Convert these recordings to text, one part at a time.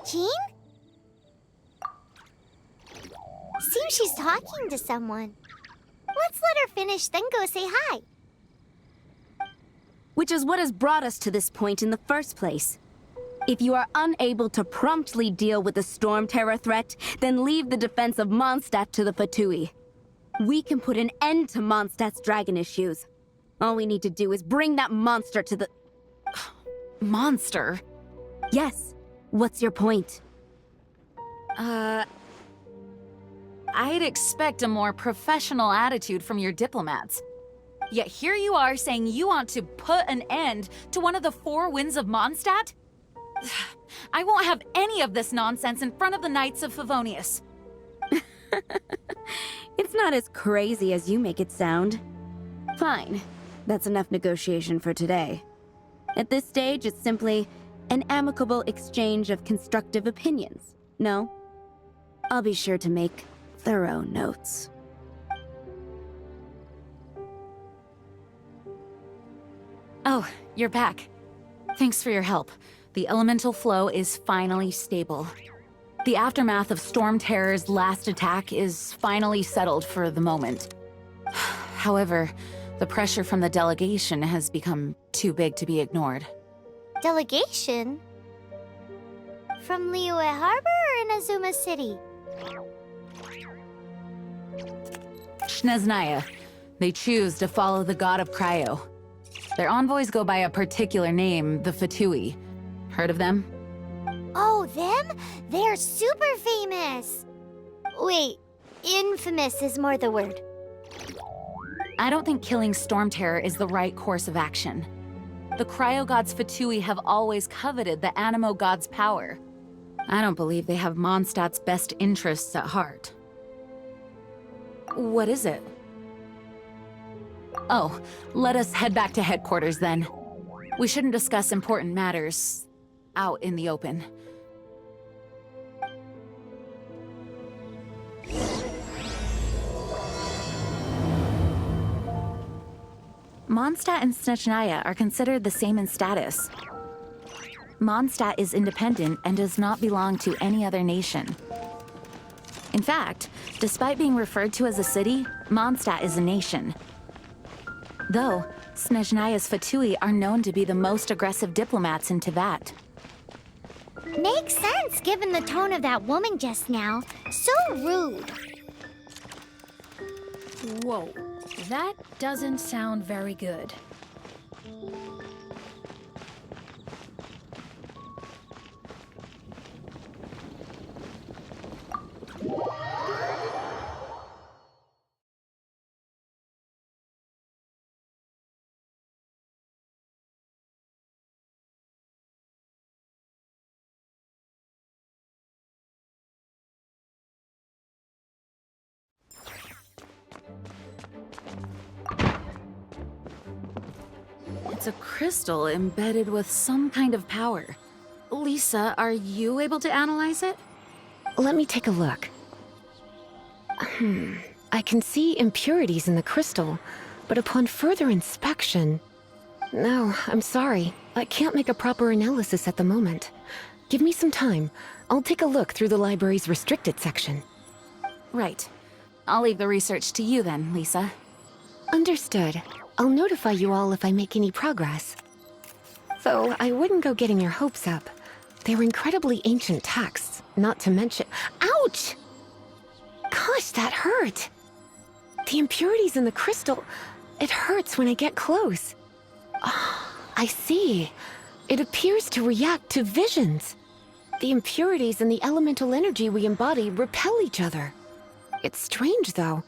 Jean? Seems she's talking to someone. Let's let her finish, then go say hi. Which is what has brought us to this point in the first place. If you are unable to promptly deal with the Storm Terror threat, then leave the defense of Mondstadt to the Fatui. We can put an end to Mondstadt's dragon issues. All we need to do is bring that monster to the... Monster? Yes. What's your point? I'd expect a more professional attitude from your diplomats. Yet here you are saying you want to put an end to one of the four winds of Mondstadt? I won't have any of this nonsense in front of the Knights of Favonius. It's not as crazy as you make it sound. Fine. That's enough negotiation for today. At this stage, it's simply an amicable exchange of constructive opinions. No? I'll be sure to make thorough notes. Oh, you're back. Thanks for your help. The elemental flow is finally stable. The aftermath of Storm Terror's last attack is finally settled for the moment. However, the pressure from the delegation has become too big to be ignored. Delegation? From Liyue Harbor or Inazuma City? Snezhnaya. They choose to follow the god of Cryo. Their envoys go by a particular name, the Fatui. Heard of them? Oh, them? They're super famous! Wait, infamous is more the word. I don't think killing Storm Terror is the right course of action. The Cryo God's Fatui have always coveted the Animo God's power. I don't believe they have Mondstadt's best interests at heart. What is it? Oh, let us head back to headquarters then. We shouldn't discuss important matters out in the open. Mondstadt and Snezhnaya are considered the same in status. Mondstadt is independent and does not belong to any other nation. In fact, despite being referred to as a city, Mondstadt is a nation. Though, Snezhnaya's Fatui are known to be the most aggressive diplomats in Teyvat. Makes sense given the tone of that woman just now. So rude. Whoa, that doesn't sound very good. It's a crystal embedded with some kind of power. Lisa, are you able to analyze it? Let me take a look. I can see impurities in the crystal, but upon further inspection... No, I'm sorry. I can't make a proper analysis at the moment. Give me some time. I'll take a look through the library's restricted section. Right. I'll leave the research to you then, Lisa. Understood. I'll notify you all if I make any progress. Though, I wouldn't go getting your hopes up. They're incredibly ancient texts, not to mention— Ouch! Gosh, that hurt! The impurities in the crystal— it hurts when I get close. Oh, I see. It appears to react to visions. The impurities and the elemental energy we embody repel each other. It's strange, though.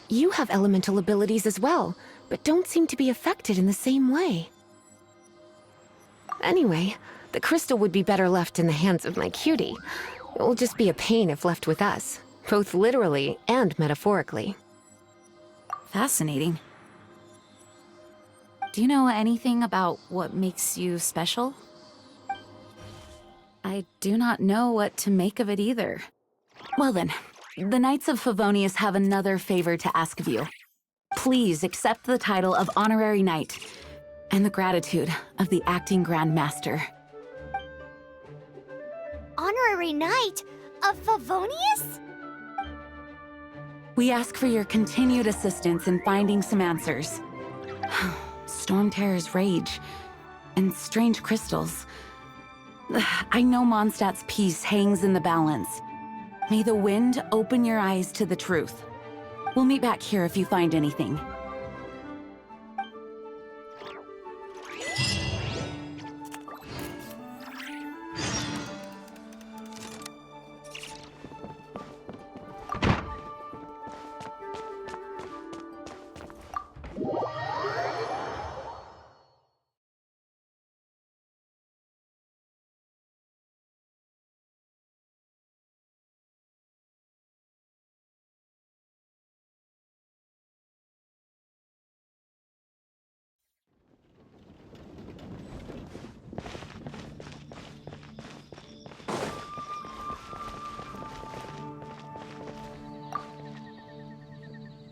You have elemental abilities as well, but don't seem to be affected in the same way. Anyway, the crystal would be better left in the hands of my cutie. It will just be a pain if left with us, both literally and metaphorically. Fascinating. Do you know anything about what makes you special? I do not know what to make of it either. Well then, the Knights of Favonius have another favor to ask of you. Please accept the title of Honorary Knight and the gratitude of the Acting Grand Master. Honorary honorary knight of Favonius? We ask for your continued assistance in finding some answers. Storm Terror's rage, and strange crystals. I know Mondstadt's peace hangs in the balance. May the wind open your eyes to the truth. We'll meet back here if you find anything.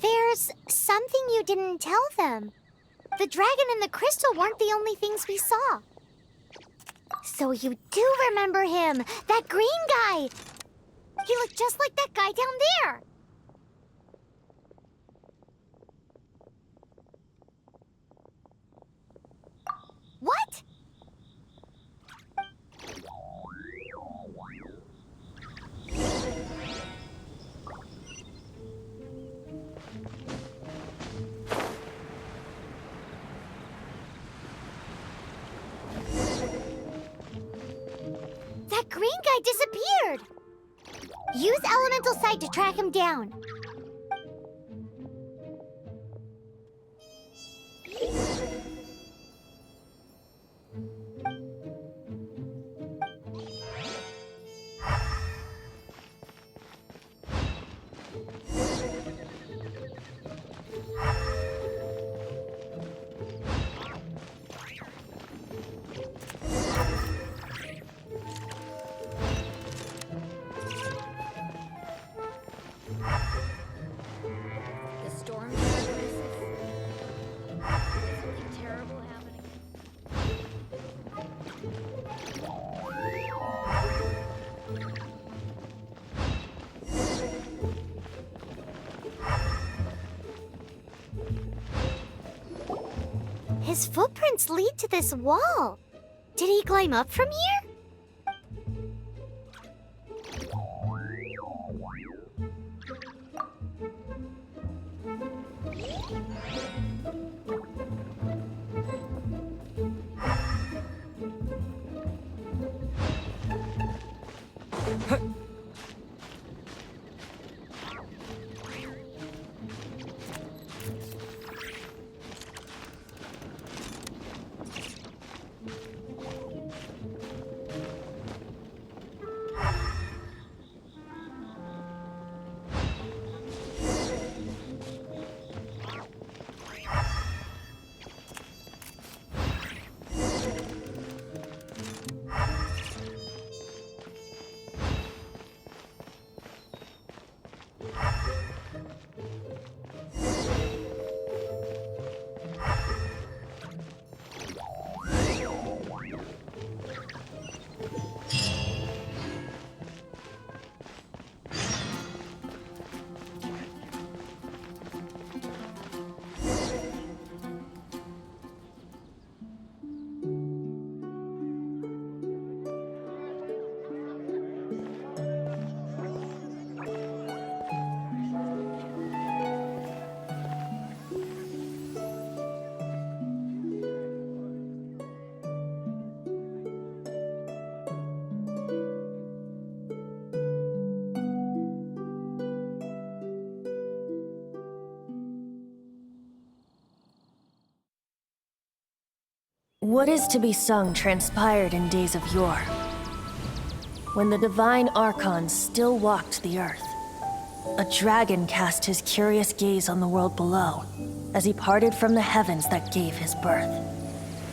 There's something you didn't tell them. The dragon and the crystal weren't the only things we saw. So you do remember him, that green guy. He looked just like that guy down there. What? That green guy disappeared! Use Elemental Sight to track him down. The storm is something terrible happening. His footprints lead to this wall. Did he climb up from here? What is to be sung transpired in days of yore, when the divine archons still walked the earth. A dragon cast his curious gaze on the world below, as he parted from the heavens that gave his birth.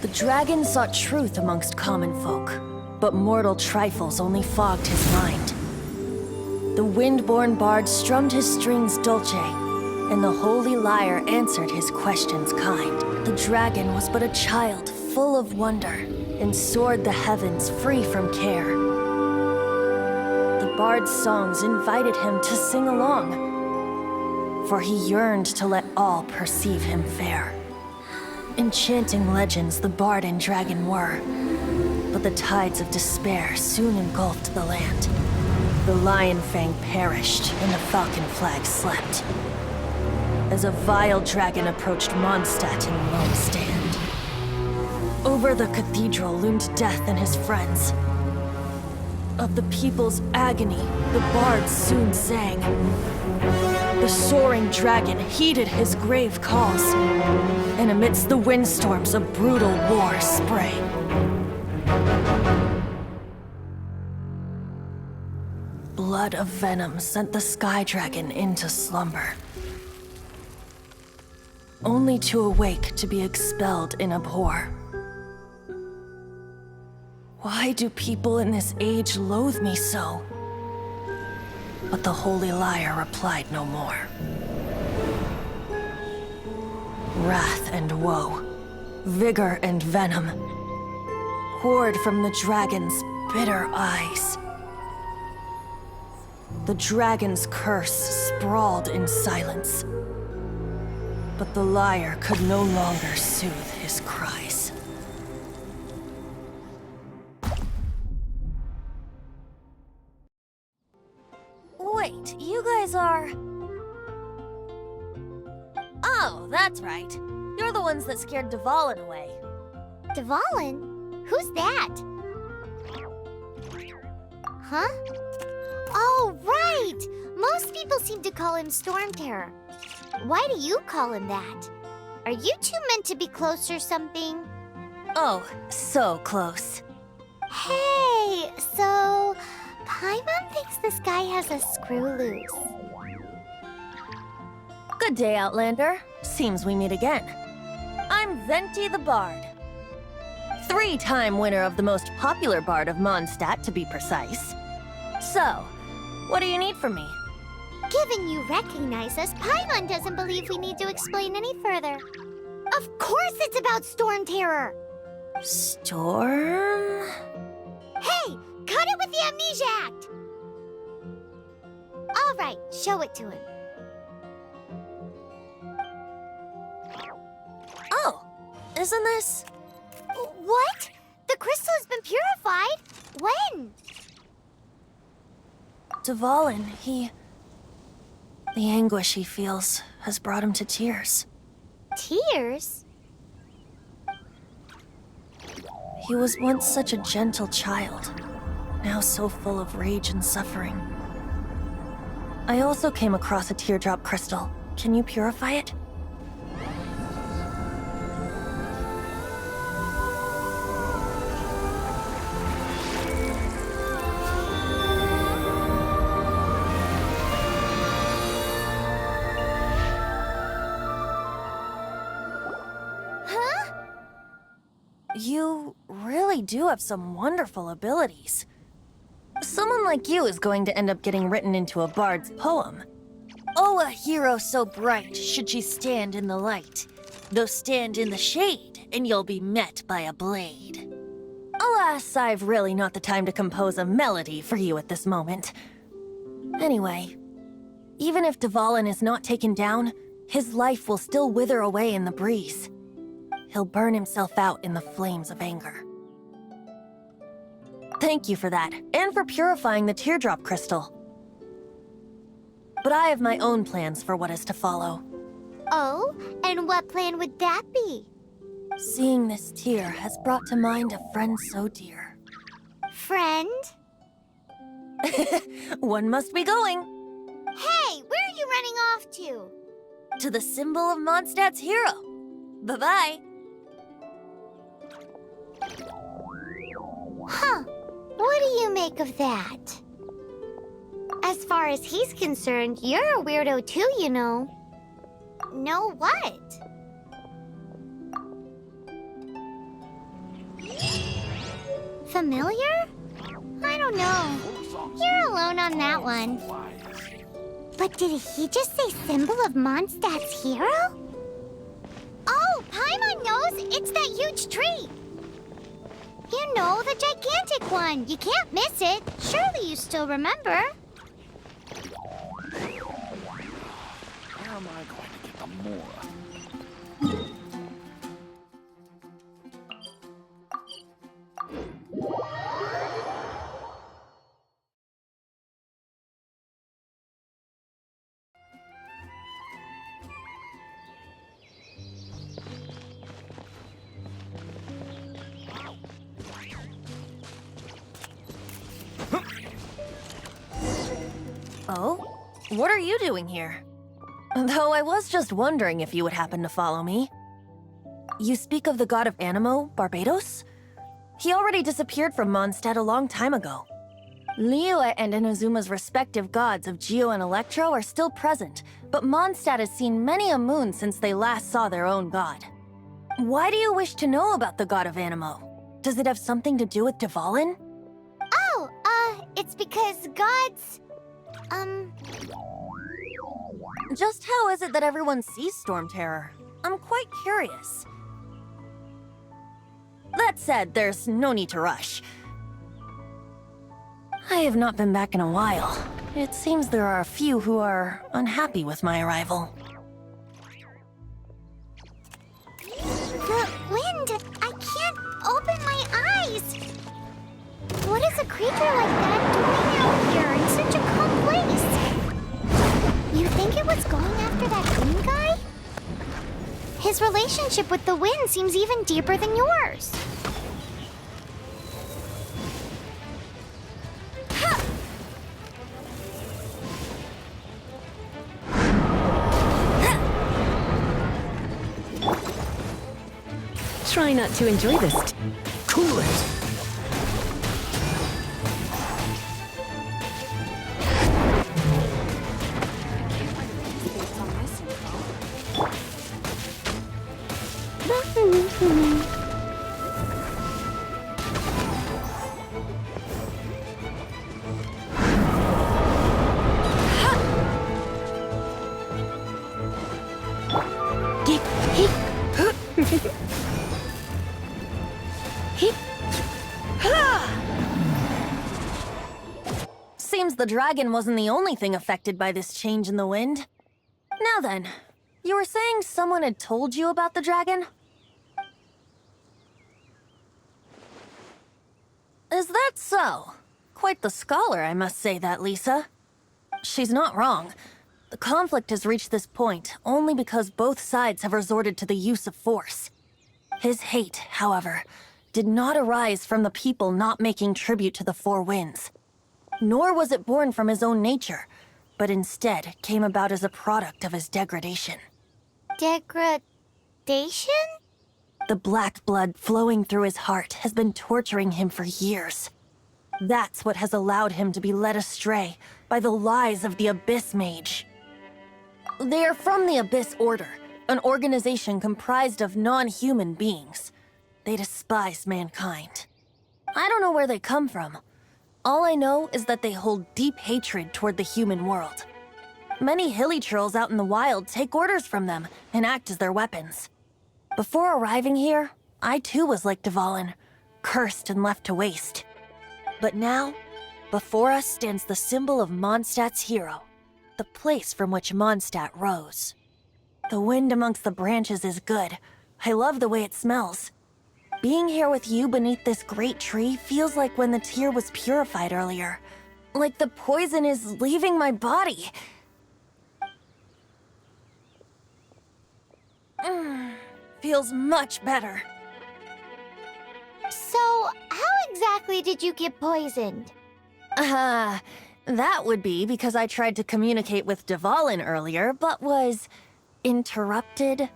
The dragon sought truth amongst common folk, but mortal trifles only fogged his mind. The wind-born bard strummed his strings dulce, and the holy lyre answered his questions kind. The dragon was but a child full of wonder, and soared the heavens free from care. bard's songs invited him to sing along. For he yearned to let all perceive him fair. Enchanting legends the bard and dragon were, but the tides of despair soon engulfed the land. The Lion Fang perished and the Falcon Flag slept, as a vile dragon approached Mondstadt in lone stand. Over the cathedral loomed Death and his friends. Of the people's agony, the bard soon sang. The soaring dragon heeded his grave calls, and amidst the windstorms a brutal war sprang. Blood of venom sent the sky dragon into slumber, only to awake to be expelled in abhor. Why do people in this age loathe me so? But the holy liar replied no more. Wrath and woe, vigor and venom, poured from the dragon's bitter eyes. The dragon's curse sprawled in silence, but the liar could no longer soothe his cries. Wait, you guys are... Oh, that's right. You're the ones that scared Dvalin away. Dvalin? Who's that? Huh? Oh, right! Most people seem to call him Storm Terror. Why do you call him that? Are you two meant to be close or something? Oh, so close. Hey, so... Paimon thinks this guy has a screw loose. Good day, Outlander. Seems we meet again. I'm Venti the Bard. 3-time winner of the most popular bard of Mondstadt, to be precise. So, what do you need from me? Given you recognize us, Paimon doesn't believe we need to explain any further. Of course it's about Storm Terror! Storm? Hey! Cut it with the Amnesia Act! All right, show it to him. Oh, isn't this... What? The crystal has been purified? When? Dvalin, the anguish he feels has brought him to tears. Tears? He was once such a gentle child, now so full of rage and suffering. I also came across a teardrop crystal. Can you purify it? You really do have some wonderful abilities. Someone like you is going to end up getting written into a bard's poem. Oh, a hero so bright should she stand in the light, though stand in the shade, and you'll be met by a blade. Alas, I've really not the time to compose a melody for you at this moment. Anyway, even if Dvalin is not taken down, his life will still wither away in the breeze. He'll burn himself out in the flames of anger. Thank you for that, and for purifying the teardrop crystal. But I have my own plans for what is to follow. Oh, and what plan would that be? Seeing this tear has brought to mind a friend so dear. Friend? One must be going. Hey, where are you running off to? To the symbol of Mondstadt's hero. Bye-bye. Huh. What do you make of that? As far as he's concerned, you're a weirdo too, you know. Know what? Familiar? I don't know. You're alone on that one. But did he just say symbol of Mondstadt's hero? Oh, Paimon knows! It's that huge tree! You know, the gigantic one. You can't miss it. Surely you still remember. Where am I going to get the more? Oh? What are you doing here? Though I was just wondering if you would happen to follow me. You speak of the god of Animo, Barbados? He already disappeared from Mondstadt a long time ago. Liyue and Inazuma's respective gods of Geo and Electro are still present, but Mondstadt has seen many a moon since they last saw their own god. Why do you wish to know about the god of Animo? Does it have something to do with Dvalin? Oh, it's because gods... Just how is it that everyone sees Storm Terror? I'm quite curious. That said, there's no need to rush. I have not been back in a while. It seems there are a few who are unhappy with my arrival. The wind! I can't open my eyes! What is a creature like that doing out here in such a calm place? You think it was going after that green guy? His relationship with the wind seems even deeper than yours. Try not to enjoy this. Cool it! Seems the dragon wasn't the only thing affected by this change in the wind. Now then, you were saying someone had told you about the dragon? Is that so? Quite the scholar, I must say that, Lisa. She's not wrong. The conflict has reached this point only because both sides have resorted to the use of force. His hate, however, did not arise from the people not making tribute to the Four Winds. Nor was it born from his own nature, but instead came about as a product of his degradation. Degradation? The black blood flowing through his heart has been torturing him for years. That's what has allowed him to be led astray by the lies of the Abyss Mage. They are from the Abyss Order, an organization comprised of non-human beings. They despise mankind. I don't know where they come from. All I know is that they hold deep hatred toward the human world. Many hilly trolls out in the wild take orders from them and act as their weapons. Before arriving here, I too was like Dvalin, cursed and left to waste. But now, before us stands the symbol of Mondstadt's hero, the place from which Mondstadt rose. The wind amongst the branches is good. I love the way it smells. Being here with you beneath this great tree feels like when the tear was purified earlier. Like the poison is leaving my body. Feels much better. So, how exactly did you get poisoned? That would be because I tried to communicate with Dvalin earlier, but was interrupted.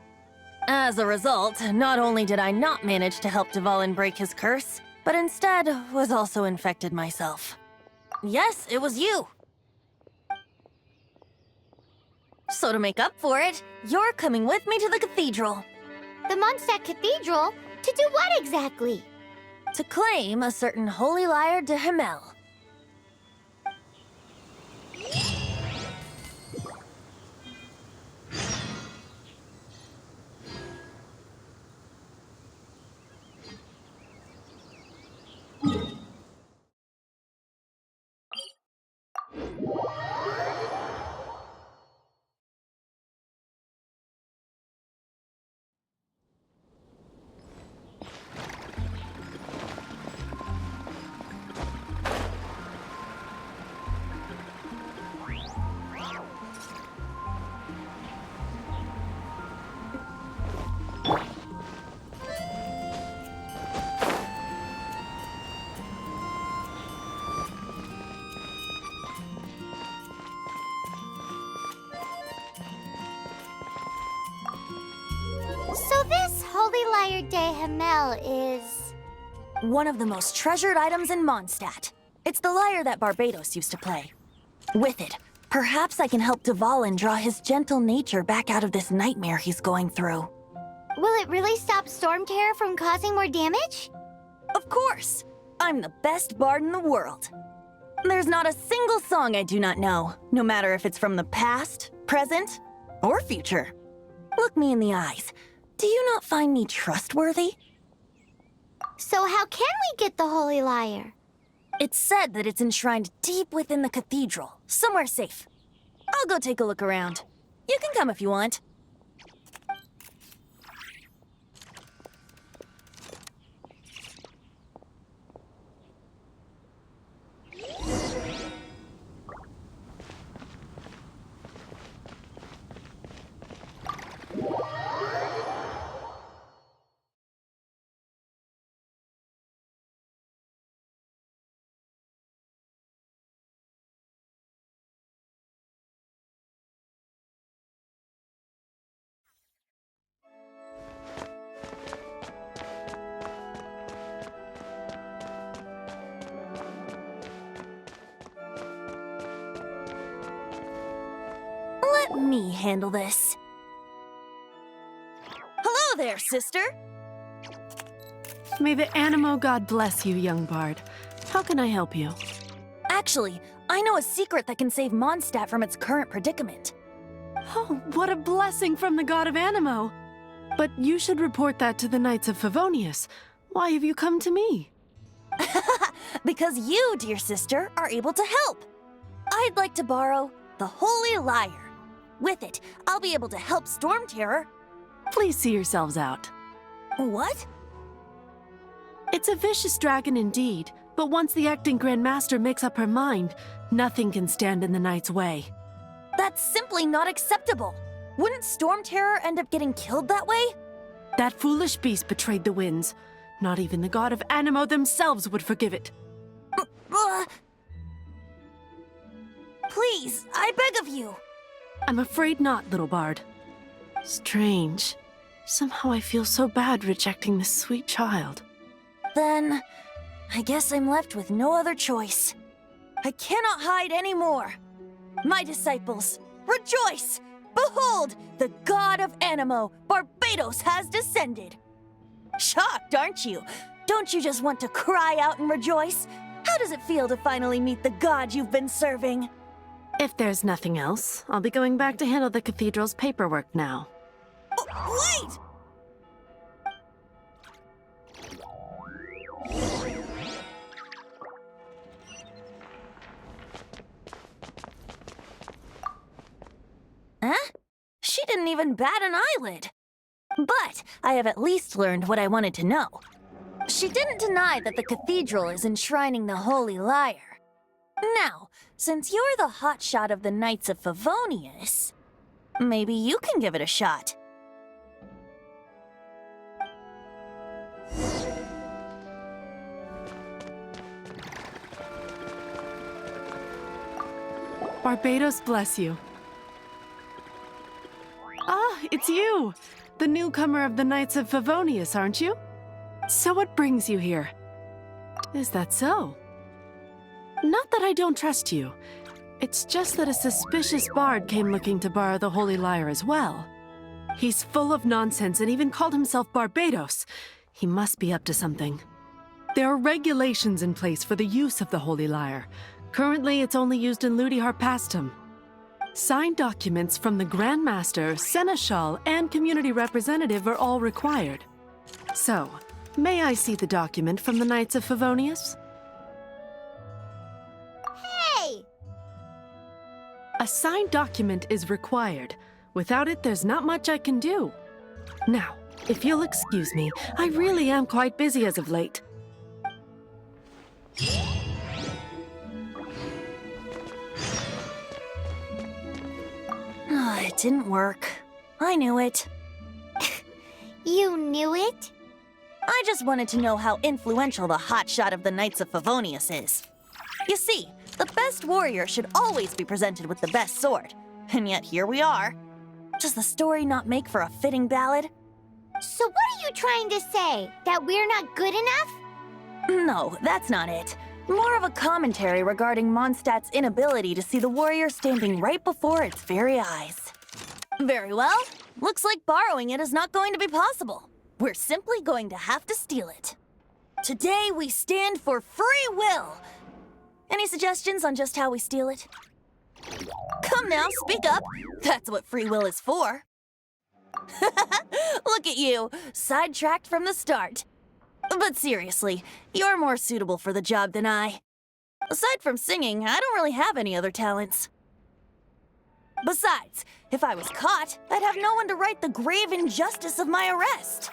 As a result, not only did I not manage to help Dvalin break his curse, but instead was also infected myself. Yes, it was you. So to make up for it, you're coming with me to the cathedral. The Mondstadt Cathedral? To do what exactly? To claim a certain holy lyre de Himmel. So this Holy Lyre de Hamel is... One of the most treasured items in Mondstadt. It's the lyre that Barbados used to play. With it, perhaps I can help Dvalin draw his gentle nature back out of this nightmare he's going through. Will it really stop Storm Terror from causing more damage? Of course! I'm the best bard in the world. There's not a single song I do not know, no matter if it's from the past, present, or future. Look me in the eyes. Do you not find me trustworthy? So how can we get the Holy Lyre? It's said that it's enshrined deep within the cathedral, somewhere safe. I'll go take a look around. You can come if you want. Let me handle this. Hello there, sister! May the Animo God bless you, young bard. How can I help you? Actually, I know a secret that can save Mondstadt from its current predicament. Oh, what a blessing from the God of Animo! But you should report that to the Knights of Favonius. Why have you come to me? Because you, dear sister, are able to help. I'd like to borrow the Holy Lyre. With it, I'll be able to help Storm Terror. Please see yourselves out. What? It's a vicious dragon indeed, but once the acting Grand Master makes up her mind, nothing can stand in the Knight's way. That's simply not acceptable. Wouldn't Storm Terror end up getting killed that way? That foolish beast betrayed the winds. Not even the God of Animo themselves would forgive it. Please, I beg of you. I'm afraid not, little bard. Strange. Somehow I feel so bad rejecting this sweet child. Then, I guess I'm left with no other choice. I cannot hide anymore. My disciples, rejoice! Behold, the God of Animo, Barbados, has descended. Shocked, aren't you? Don't you just want to cry out and rejoice? How does it feel to finally meet the God you've been serving? If there's nothing else, I'll be going back to handle the cathedral's paperwork now. Wait! Huh? She didn't even bat an eyelid. But I have at least learned what I wanted to know. She didn't deny that the cathedral is enshrining the Holy Lyre. Now, since you're the hotshot of the Knights of Favonius, maybe you can give it a shot. Barbados bless you. Ah, it's you! The newcomer of the Knights of Favonius, aren't you? So what brings you here? Is that so? Not that I don't trust you. It's just that a suspicious bard came looking to borrow the Holy Lyre as well. He's full of nonsense and even called himself Barbados. He must be up to something. There are regulations in place for the use of the Holy Lyre. Currently, it's only used in Ludi Harpastum. Signed documents from the Grand Master, Seneschal, and Community Representative are all required. So, may I see the document from the Knights of Favonius? Hey! A signed document is required. Without it, there's not much I can do. Now, if you'll excuse me, I really am quite busy as of late. It didn't work. I knew it. You knew it? I just wanted to know how influential the hotshot of the Knights of Favonius is. You see, the best warrior should always be presented with the best sword. And yet here we are. Does the story not make for a fitting ballad? So what are you trying to say? That we're not good enough? No, that's not it. More of a commentary regarding Mondstadt's inability to see the warrior standing right before its very eyes. Very well. Looks like borrowing it is not going to be possible. We're simply going to have to steal it. Today we stand for free will. Any suggestions on just how we steal it? Come now, speak up. That's what free will is for. Look at you, sidetracked from the start. But seriously, you're more suitable for the job than I. Aside from singing, I don't really have any other talents. Besides, if I was caught, I'd have no one to right the grave injustice of my arrest.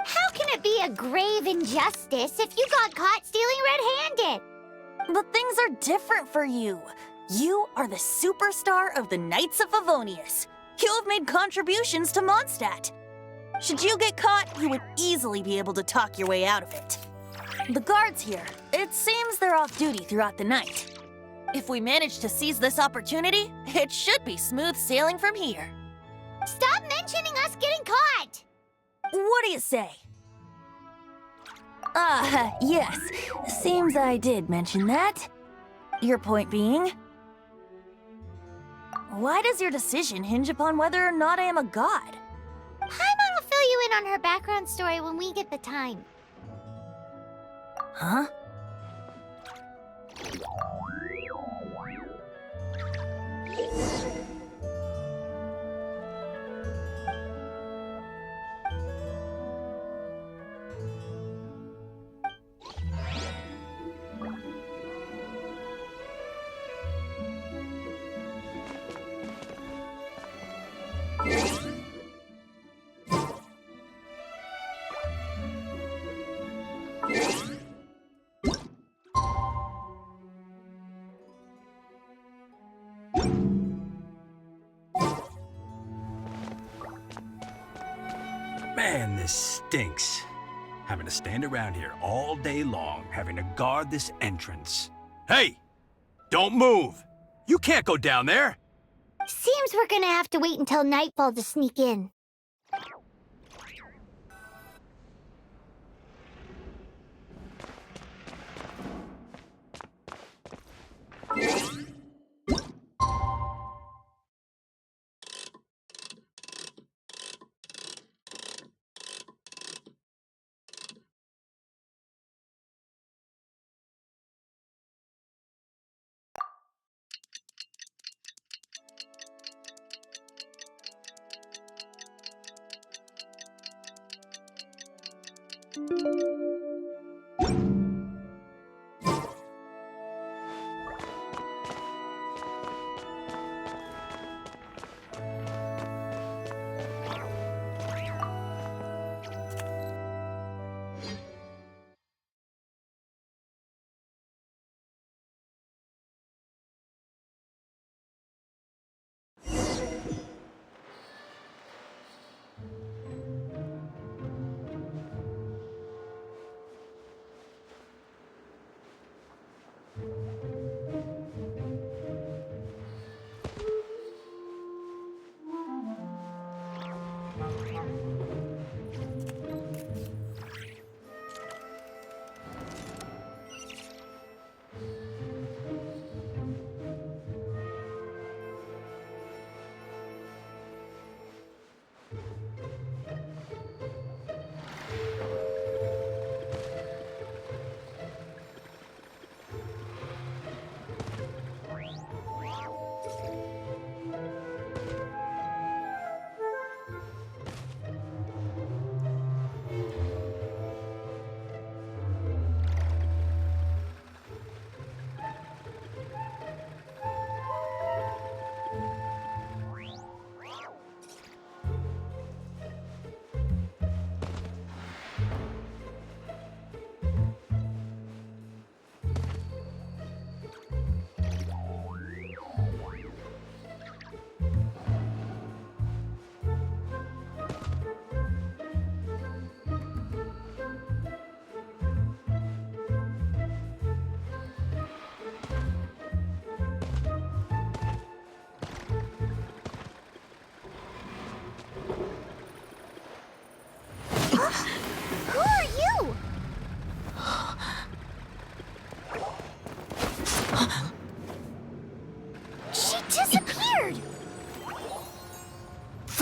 How can it be a grave injustice if you got caught stealing red-handed? But things are different for you. You are the superstar of the Knights of Favonius. You have made contributions to Mondstadt. Should you get caught, you would easily be able to talk your way out of it. The guards here, it seems they're off duty throughout the night. If we manage to seize this opportunity, it should be smooth sailing from here. Stop mentioning us getting caught! What do you say? Yes. Seems I did mention that. Your point being? Why does your decision hinge upon whether or not I am a god? Paimon will fill you in on her background story when we get the time. Huh? Man, this stinks. Having to stand around here all day long, having to guard this entrance. Hey! Don't move! You can't go down there! Seems we're gonna have to wait until nightfall to sneak in.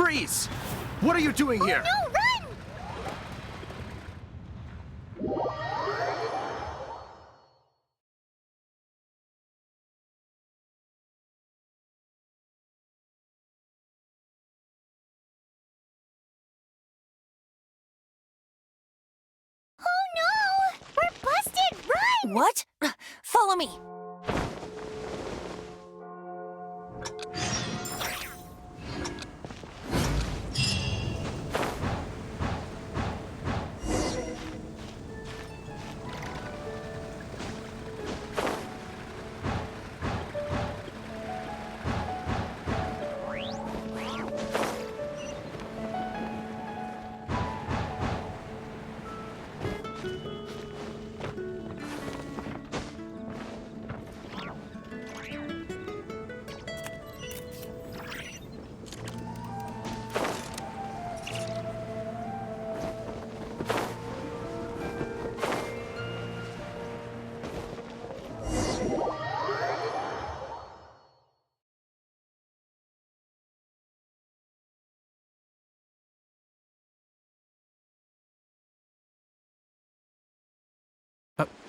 Freeze! What are you doing here? No, run! Oh no! We're busted! Run! What? Follow me.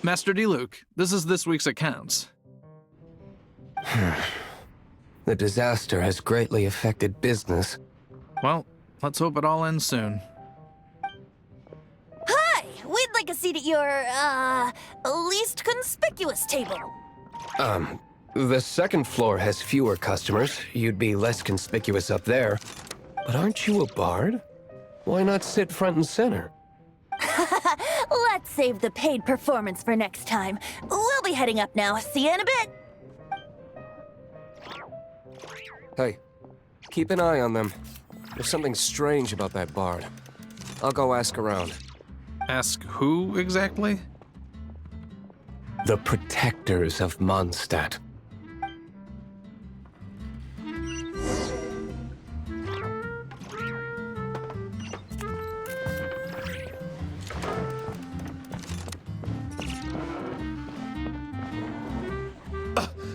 Master Diluc, this is this week's accounts. The disaster has greatly affected business. Well, let's hope it all ends soon. Hi! We'd like a seat at your, least conspicuous table. The second floor has fewer customers. You'd be less conspicuous up there. But aren't you a bard? Why not sit front and center? Let's save the paid performance for next time. We'll be heading up now. See you in a bit. Hey, keep an eye on them. There's something strange about that bard. I'll go ask around. Ask who exactly? The protectors of Mondstadt.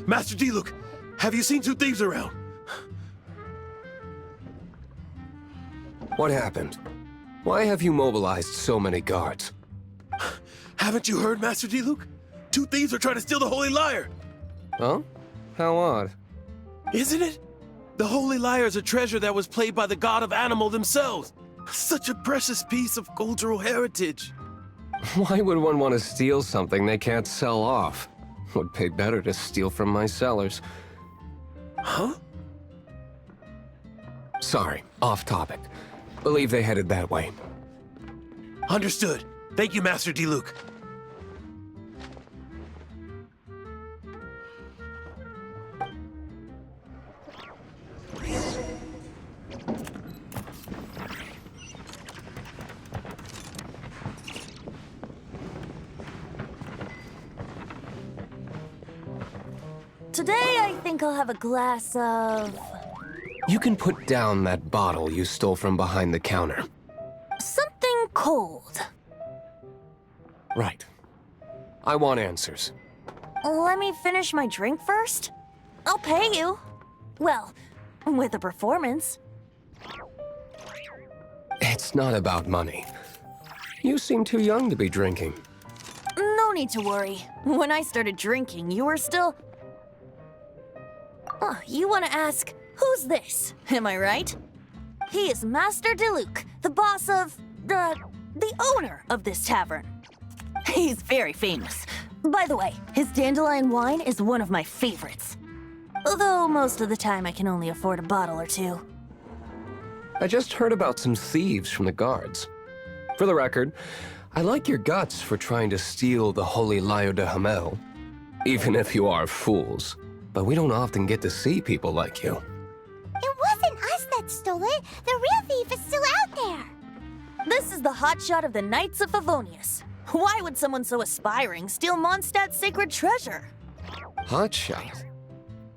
Master Diluc, have you seen two thieves around? What happened? Why have you mobilized so many guards? Haven't you heard, Master Diluc? Two thieves are trying to steal the Holy Lyre. Huh? How odd. Isn't it? The Holy Lyre is a treasure that was played by the god of animal themselves. Such a precious piece of cultural heritage. Why would one want to steal something they can't sell off? Would pay better to steal from my sellers. Huh? Sorry, off topic. Believe they headed that way. Understood. Thank you, Master Diluc. Today, I think I'll have a glass of... You can put down that bottle you stole from behind the counter. something cold. Right. I want answers. Let me finish my drink first. I'll pay you. Well, with a performance. It's not about money. You seem too young to be drinking. No need to worry. When I started drinking, you were still... Oh, you want to ask, who's this? Am I right? He is Master Diluc, the boss of... the owner of this tavern. He's very famous. By the way, his dandelion wine is one of my favorites. Although most of the time I can only afford a bottle or two. I just heard about some thieves from the guards. For the record, I like your guts for trying to steal the Holy Lyre de Hamel. Even if you are fools. But we don't often get to see people like you. It wasn't us that stole it. The real thief is still out there. This is the hotshot of the Knights of Favonius. Why would someone so aspiring steal Mondstadt's sacred treasure? Hotshot?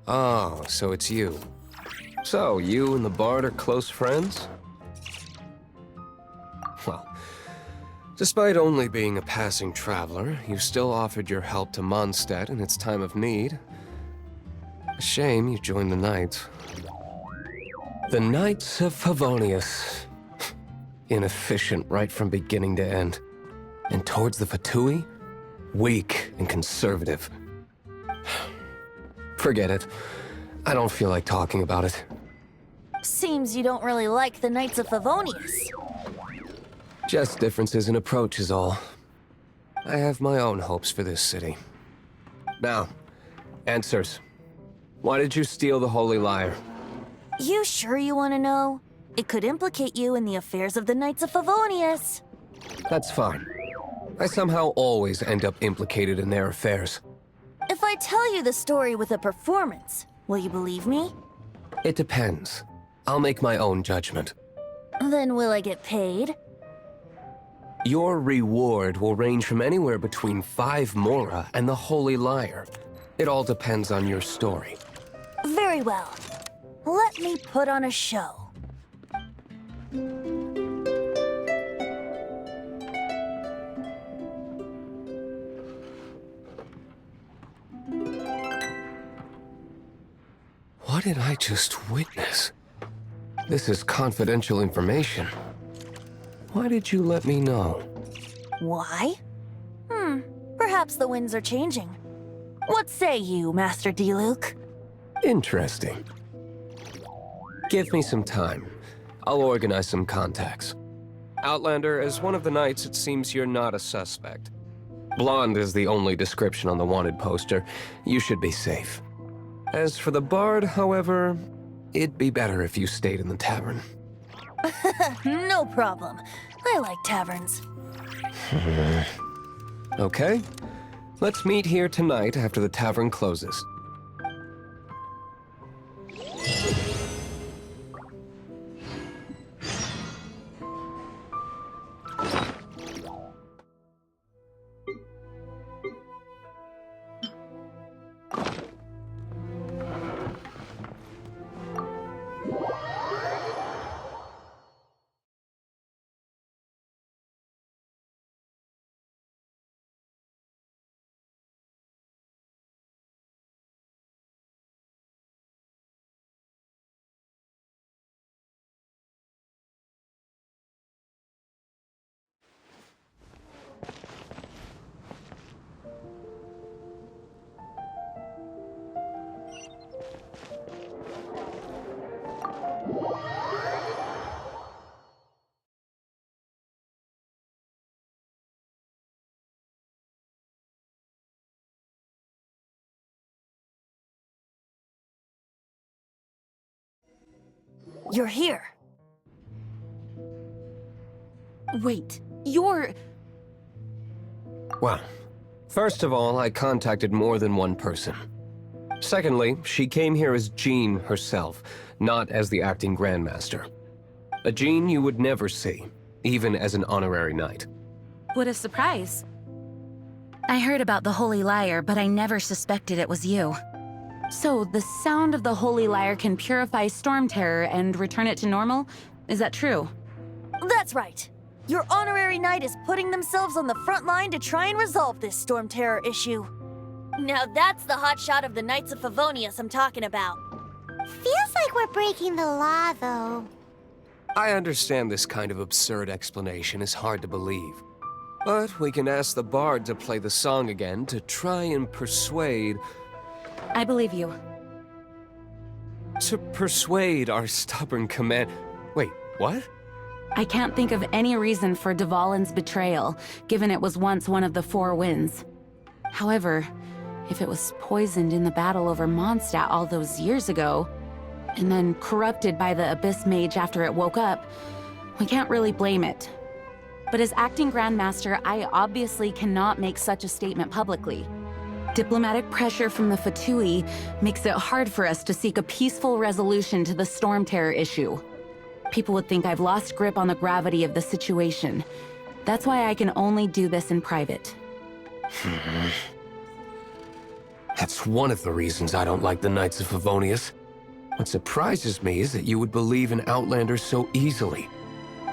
Oh, so it's you. So, you and the Bard are close friends? Well, despite only being a passing traveler, you still offered your help to Mondstadt in its time of need. A shame you joined the Knights. The Knights of Favonius. Inefficient right from beginning to end. And towards the Fatui, weak and conservative. Forget it. I don't feel like talking about it. Seems you don't really like the Knights of Favonius. Just differences in approach is all. I have my own hopes for this city. Now, answers. Why did you steal the Holy Lyre? You sure you want to know? It could implicate you in the affairs of the Knights of Favonius. That's fine. I somehow always end up implicated in their affairs. If I tell you the story with a performance, will you believe me? It depends. I'll make my own judgment. Then will I get paid? Your reward will range from anywhere between 5 Mora and the Holy Lyre. It all depends on your story. Very well. Let me put on a show. What did I just witness? This is confidential information. Why did you let me know? Why? Perhaps the winds are changing. What say you, Master Diluc? Interesting. Give me some time. I'll organize some contacts. Outlander, as one of the knights, it seems you're not a suspect. Blonde is the only description on the wanted poster. You should be safe. As for the bard, however, it'd be better if you stayed in the tavern. No problem. I like taverns. Okay. Let's meet here tonight after the tavern closes. You're here. Wait, you're... Well, first of all, I contacted more than one person. Secondly, she came here as Jean herself, not as the acting Grandmaster. A Jean you would never see, even as an honorary knight. What a surprise. I heard about the Holy Lyre, but I never suspected it was you. So, the sound of the Holy Lyre can purify Storm Terror and return it to normal? Is that true? That's right. Your honorary knight is putting themselves on the front line to try and resolve this Storm Terror issue. Now that's the hotshot of the Knights of Favonius I'm talking about. Feels like we're breaking the law, though. I understand this kind of absurd explanation is hard to believe. But we can ask the bard to play the song again to try and persuade... I believe you. To persuade our stubborn command... Wait, what? I can't think of any reason for Dvalin's betrayal, given it was once one of the Four Winds. However, if it was poisoned in the battle over Mondstadt all those years ago, and then corrupted by the Abyss Mage after it woke up, we can't really blame it. But as acting Grandmaster, I obviously cannot make such a statement publicly. Diplomatic pressure from the Fatui makes it hard for us to seek a peaceful resolution to the Storm Terror issue. People would think I've lost grip on the gravity of the situation. That's why I can only do this in private. That's one of the reasons I don't like the Knights of Favonius. What surprises me is that you would believe in Outlander so easily.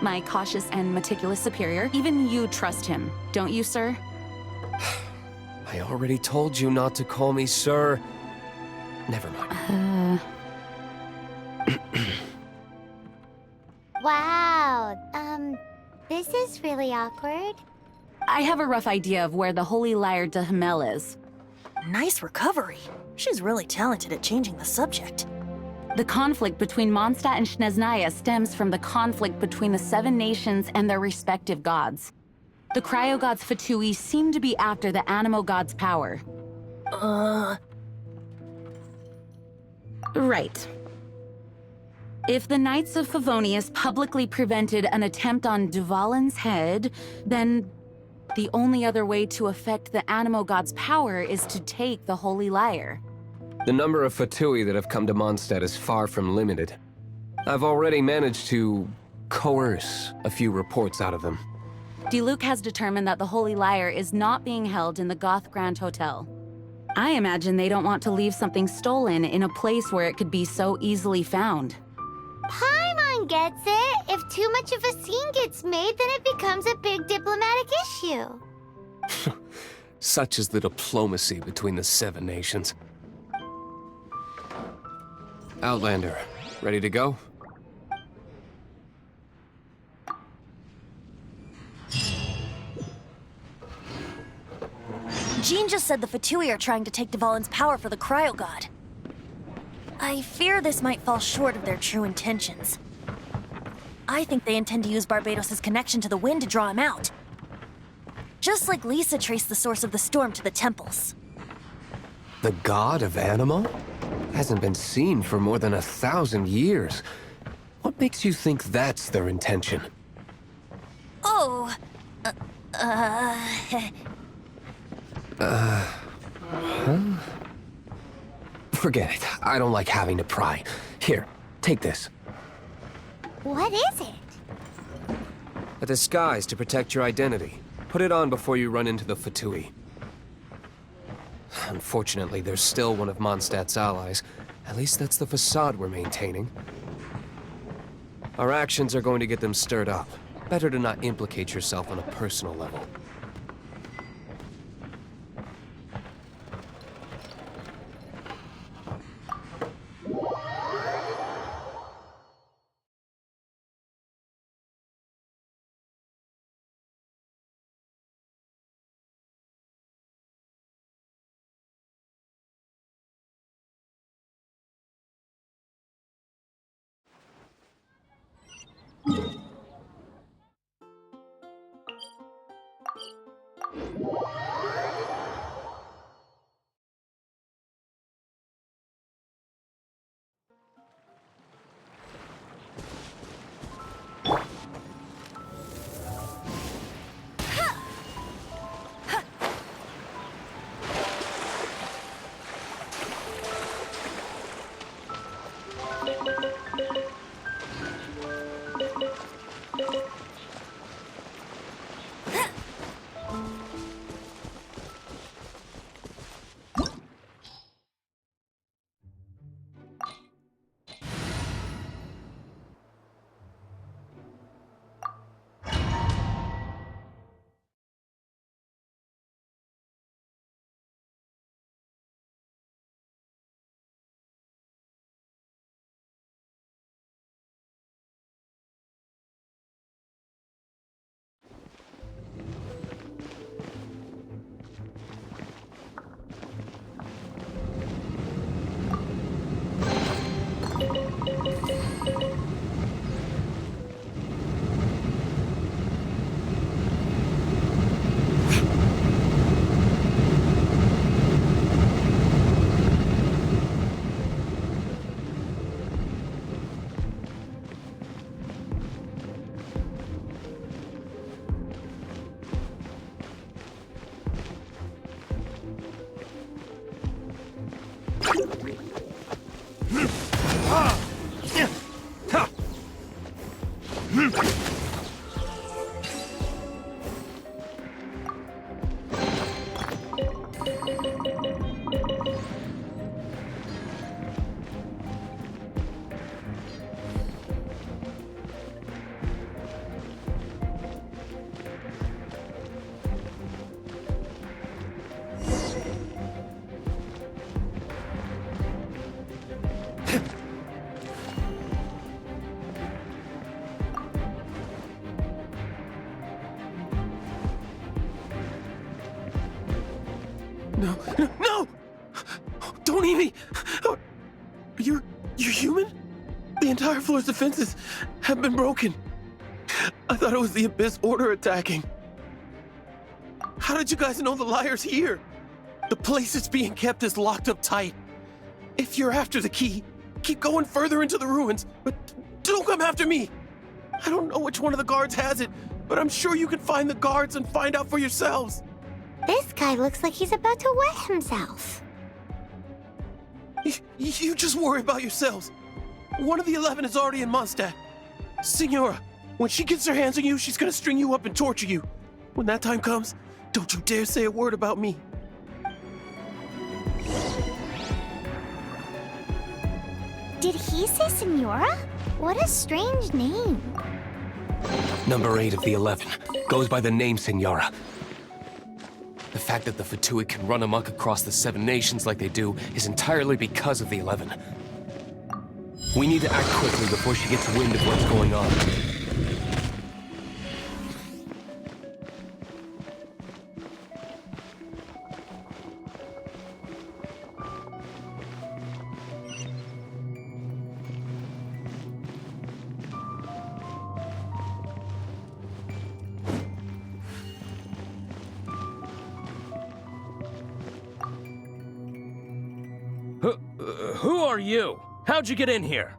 My cautious and meticulous superior, even you trust him, don't you, sir? I already told you not to call me sir. Never mind. Wow. This is really awkward. I have a rough idea of where the Holy Lyre de Hamel is. Nice recovery. She's really talented at changing the subject. The conflict between Mondstadt and Snezhnaya stems from the conflict between the 7 nations and their respective gods. The cryo-gods Fatui seem to be after the Animo god's power. Right. If the Knights of Favonius publicly prevented an attempt on Duvalin's head, then the only other way to affect the Animo god's power is to take the Holy Lyre. The number of Fatui that have come to Mondstadt is far from limited. I've already managed to coerce a few reports out of them. Diluc has determined that the Holy Lyre is not being held in the Goth Grand Hotel. I imagine they don't want to leave something stolen in a place where it could be so easily found. Paimon gets it. If too much of a scene gets made, then it becomes a big diplomatic issue. Such is the diplomacy between the 7 nations. Outlander, ready to go? Jean just said the Fatui are trying to take Duvalin's power for the Cryo God. I fear this might fall short of their true intentions. I think they intend to use Barbados' connection to the wind to draw him out. Just like Lisa traced the source of the storm to the temples. The god of Animo? Hasn't been seen for more than 1,000 years. What makes you think that's their intention? Oh, Forget it. I don't like having to pry. Here, take this. What is it? A disguise to protect your identity. Put it on before you run into the Fatui. Unfortunately, there's still one of Mondstadt's allies. At least that's the facade we're maintaining. Our actions are going to get them stirred up. Better to not implicate yourself on a personal level. No, no, no! Don't eat me! You're human? The entire floor's defenses have been broken. I thought it was the Abyss Order attacking. How did you guys know the liar's here? The place it's being kept is locked up tight. If you're after the key, keep going further into the ruins, but don't come after me. I don't know which one of the guards has it, but I'm sure you can find the guards and find out for yourselves. This guy looks like he's about to wet himself. You just worry about yourselves. One of the 11 is already in Mondstadt. Signora, when she gets her hands on you, she's gonna string you up and torture you. When that time comes, don't you dare say a word about me. Did he say Signora? What a strange name. Number 8 of the 11 goes by the name Senora. The fact that the Fatui can run amok across the 7 nations like they do is entirely because of the 11. We need to act quickly before she gets wind of what's going on. Who are you? How'd you get in here?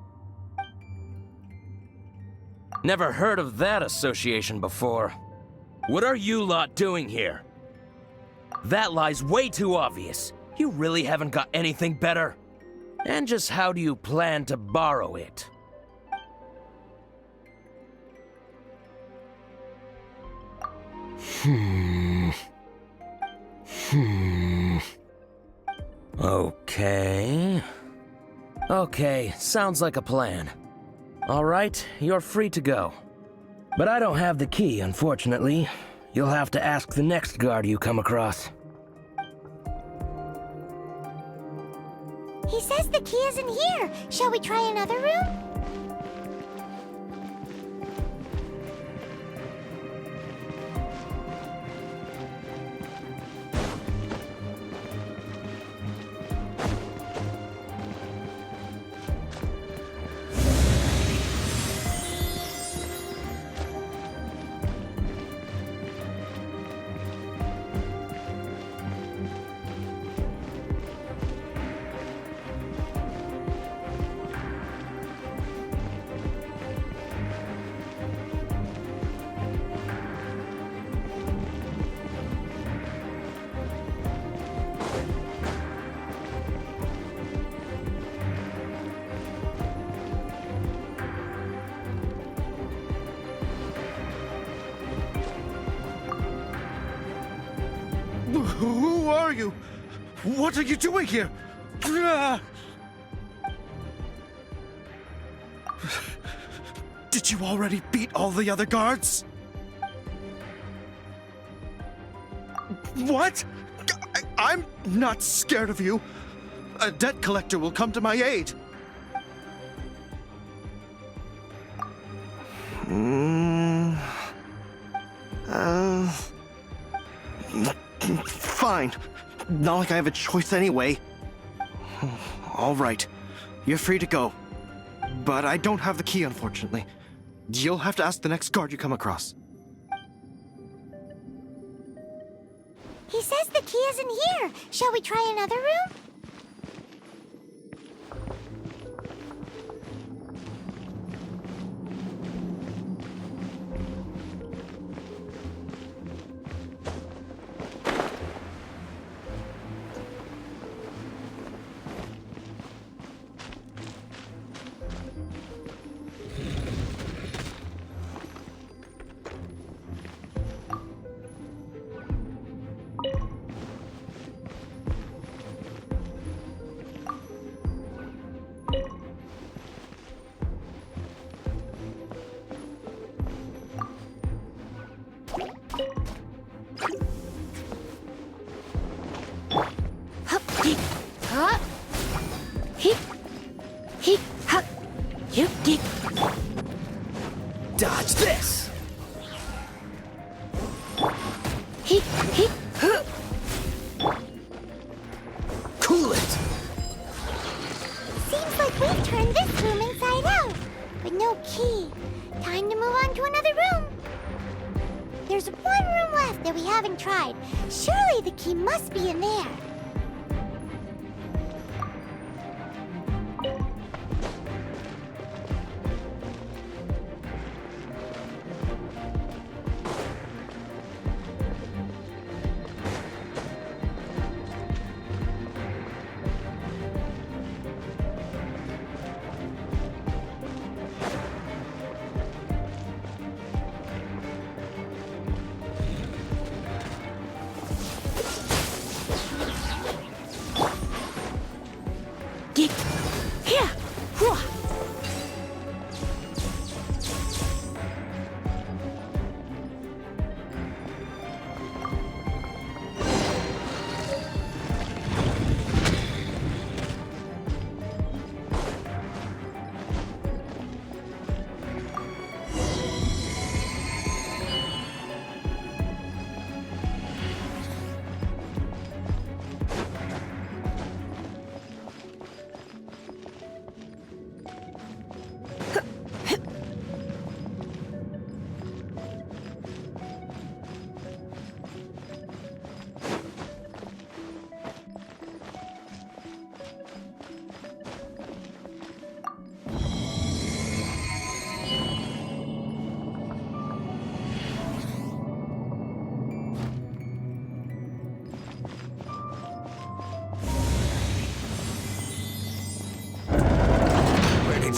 Never heard of that association before. What are you lot doing here? That lie's way too obvious. You really haven't got anything better? And just how do you plan to borrow it? Okay, sounds like a plan. All right, you're free to go. But I don't have the key, unfortunately. You'll have to ask the next guard you come across. He says the key isn't here. Shall we try another room? Who are you? What are you doing here? Did you already beat all the other guards? What? I'm not scared of you. A debt collector will come to my aid. Fine. Not like I have a choice anyway. All right. You're free to go. But I don't have the key, unfortunately. You'll have to ask the next guard you come across. He says the key isn't here. Shall we try another room? Dodge this! Time to move on to another room. There's one room left that we haven't tried. Surely the key must be in there.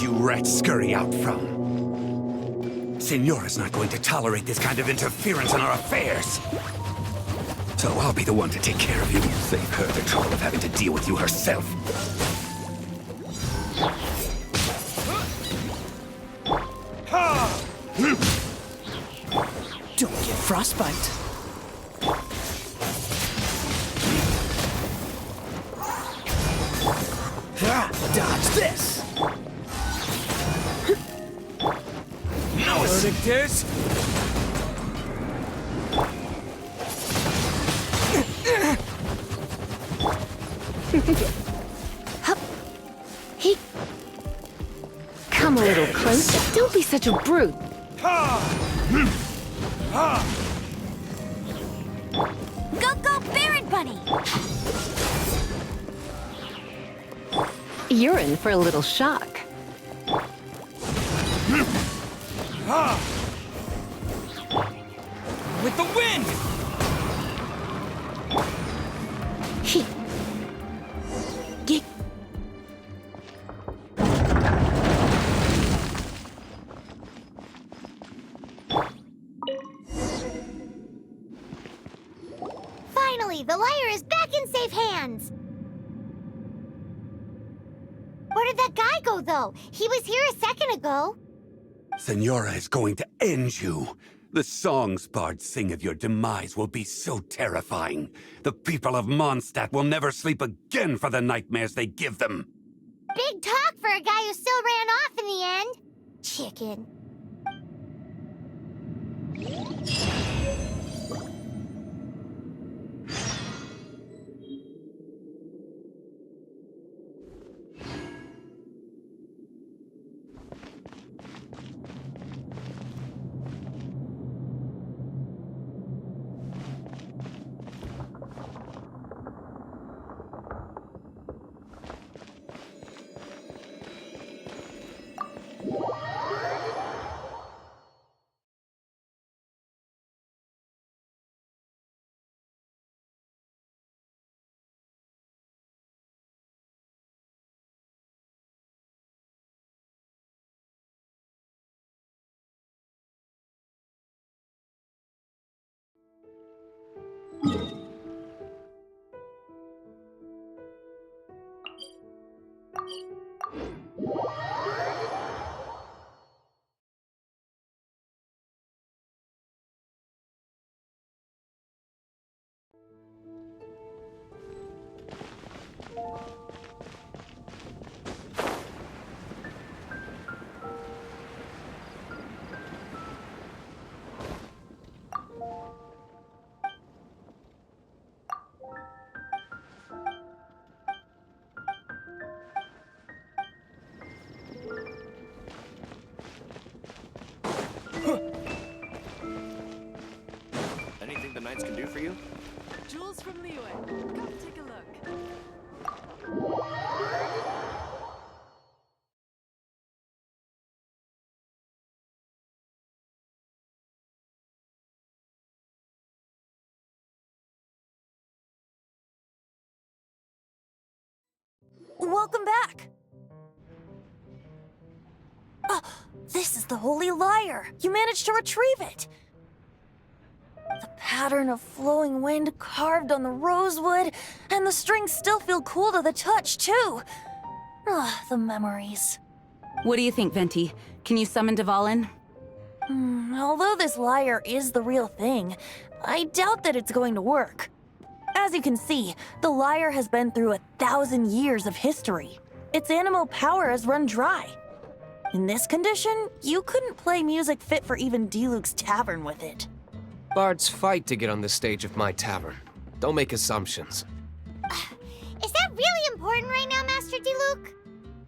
You rats scurry out from? Signora's not going to tolerate this kind of interference in our affairs. So I'll be the one to take care of you. Save her the trouble of having to deal with you herself. Don't get frostbite. Dodge this! Verdictus! Come a little closer. Don't be such a brute. Go, Baron Bunny! You're in for a little shock. With the wind! Finally, the lyre is back in safe hands! Where did that guy go, though? He was here a second ago. Signora is going to end you. The songs bards sing of your demise will be so terrifying. The people of Mondstadt will never sleep again for the nightmares they give them. Big talk for a guy who still ran off in the end. Chicken. for you? Jewels from Liyue. Come take a look. Welcome back! This is the Holy Lyre! You managed to retrieve it! The pattern of flowing wind carved on the rosewood, and the strings still feel cool to the touch, too! The memories. What do you think, Venti? Can you summon Dvalin? Although this lyre is the real thing, I doubt that it's going to work. As you can see, the lyre has been through 1,000 years of history. Its animal power has run dry. In this condition, you couldn't play music fit for even Diluc's tavern with it. Bards fight to get on the stage of my tavern. Don't make assumptions. Is that really important right now, Master Diluc?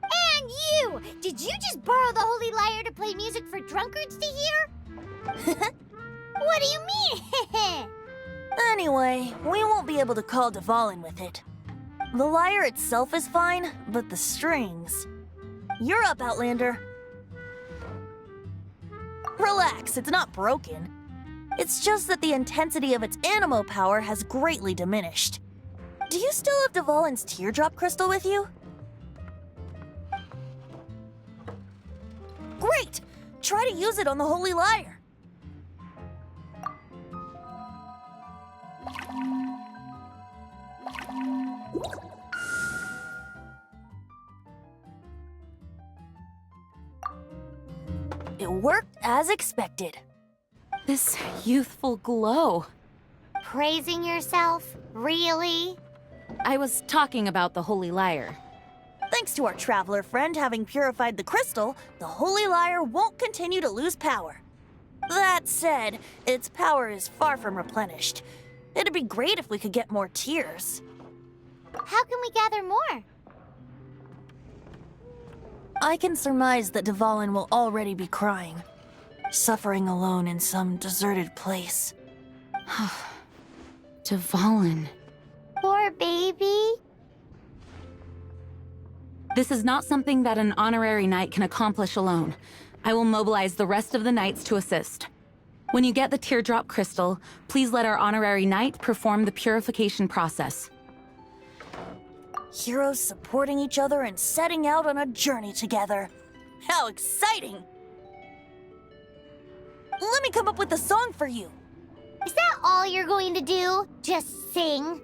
And you! Did you just borrow the Holy Lyre to play music for drunkards to hear? What do you mean? Anyway, we won't be able to call Dvalin with it. The lyre itself is fine, but the strings... You're up, Outlander. Relax, it's not broken. It's just that the intensity of its animal power has greatly diminished. Do you still have Dvalin's teardrop crystal with you? Great! Try to use it on the Holy Lyre. It worked as expected. This youthful glow. Praising yourself? Really? I was talking about the Holy Lyre. Thanks to our traveler friend having purified the crystal, the Holy Lyre won't continue to lose power. That said, its power is far from replenished. It'd be great if we could get more tears. How can we gather more? I can surmise that Dvalin will already be crying, suffering alone in some deserted place. Dvalin. Poor baby. This is not something that an honorary knight can accomplish alone. I will mobilize the rest of the knights to assist. When you get the teardrop crystal, please let our honorary knight perform the purification process. Heroes supporting each other and setting out on a journey together. How exciting! Let me come up with a song for you. Is that all you're going to do? Just sing?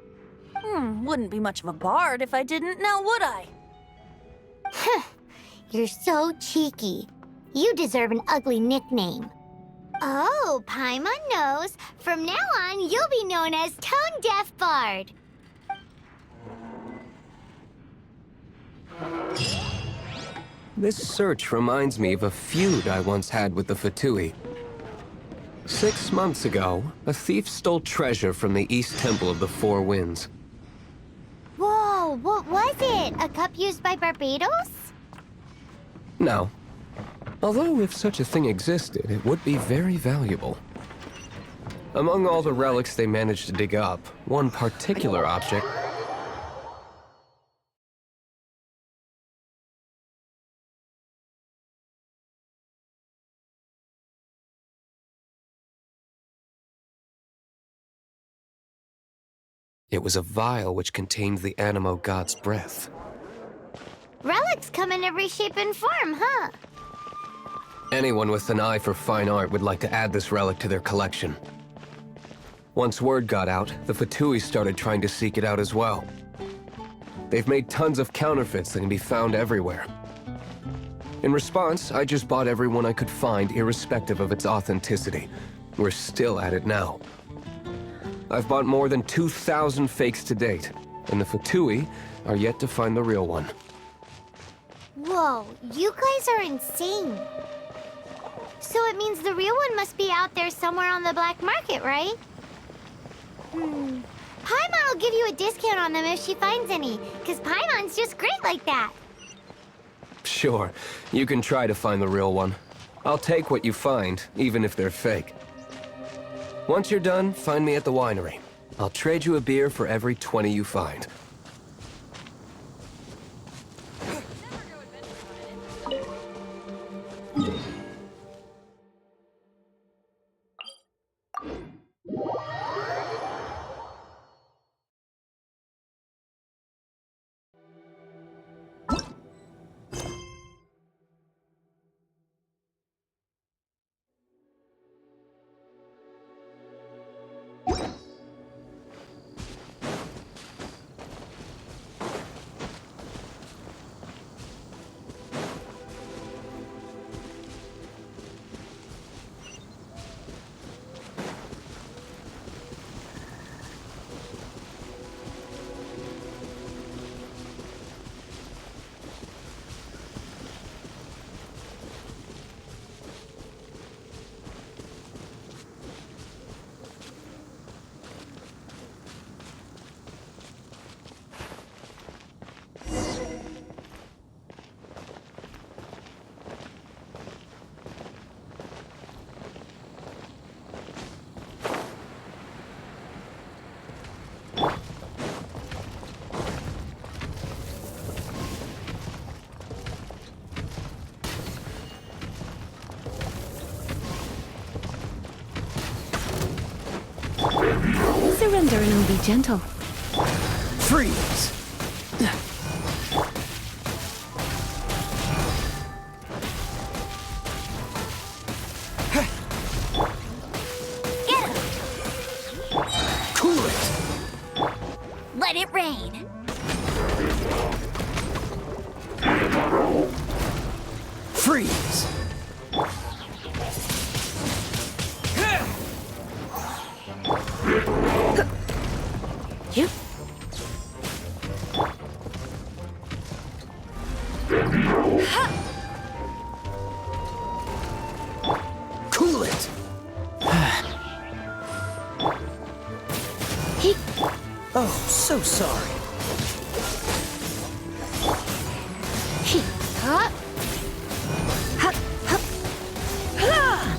Wouldn't be much of a bard if I didn't, now would I? You're so cheeky. You deserve an ugly nickname. Oh, Paimon knows. From now on, you'll be known as Tone Deaf Bard. This search reminds me of a feud I once had with the Fatui. 6 months ago, a thief stole treasure from the East Temple of the Four Winds. Whoa, what was it? A cup used by Barbados? No. Although if such a thing existed, it would be very valuable. Among all the relics they managed to dig up, one particular object... It was a vial which contained the Animo god's breath. Relics come in every shape and form, huh? Anyone with an eye for fine art would like to add this relic to their collection. Once word got out, the Fatui started trying to seek it out as well. They've made tons of counterfeits that can be found everywhere. In response, I just bought every one I could find, irrespective of its authenticity. We're still at it now. I've bought more than 2,000 fakes to date, and the Fatui are yet to find the real one. Whoa, you guys are insane. So it means the real one must be out there somewhere on the black market, right? Paimon will give you a discount on them if she finds any, because Paimon's just great like that. Sure, you can try to find the real one. I'll take what you find, even if they're fake. Once you're done, find me at the winery. I'll trade you a beer for every 20 you find. Surrender and be gentle. Freeze! Get him! Cool it! Let it rain! Freeze! You. Cool it! He. Oh, so sorry. He. Huh? Huh. Huh. Ha!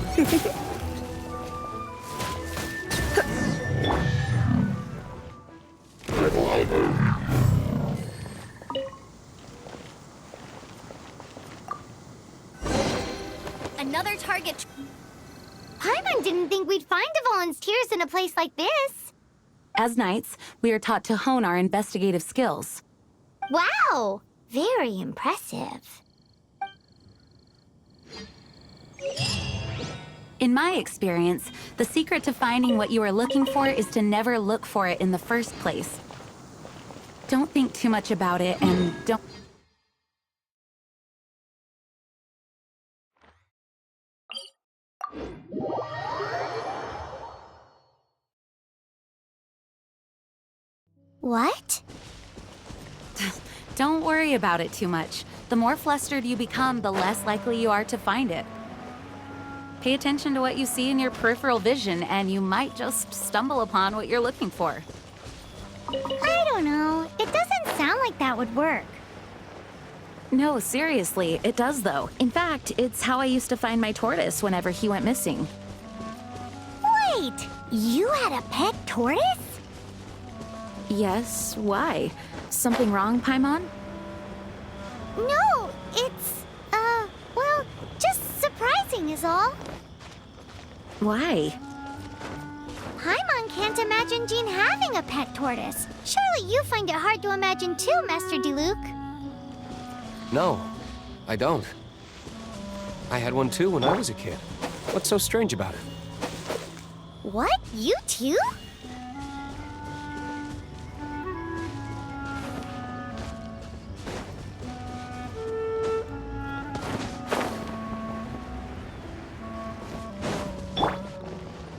Another target. Paimon didn't think we'd find the volunteers in a place like this. As knights, we are taught to hone our investigative skills. Wow! Very impressive. In my experience, the secret to finding what you are looking for is to never look for it in the first place. Don't think too much about it and don't... What? Don't worry about it too much. The more flustered you become, the less likely you are to find it. Pay attention to what you see in your peripheral vision, and you might just stumble upon what you're looking for. I don't know. It doesn't sound like that would work. No, seriously, it does though. In fact, it's how I used to find my tortoise whenever he went missing. Wait! You had a pet tortoise? Yes, why? Something wrong, Paimon? No, it's, well, just surprising is all. Why? Paimon can't imagine Jean having a pet tortoise. Surely you find it hard to imagine too, Master Diluc. No, I don't. I had one too when I was a kid. What's so strange about it? What? You too?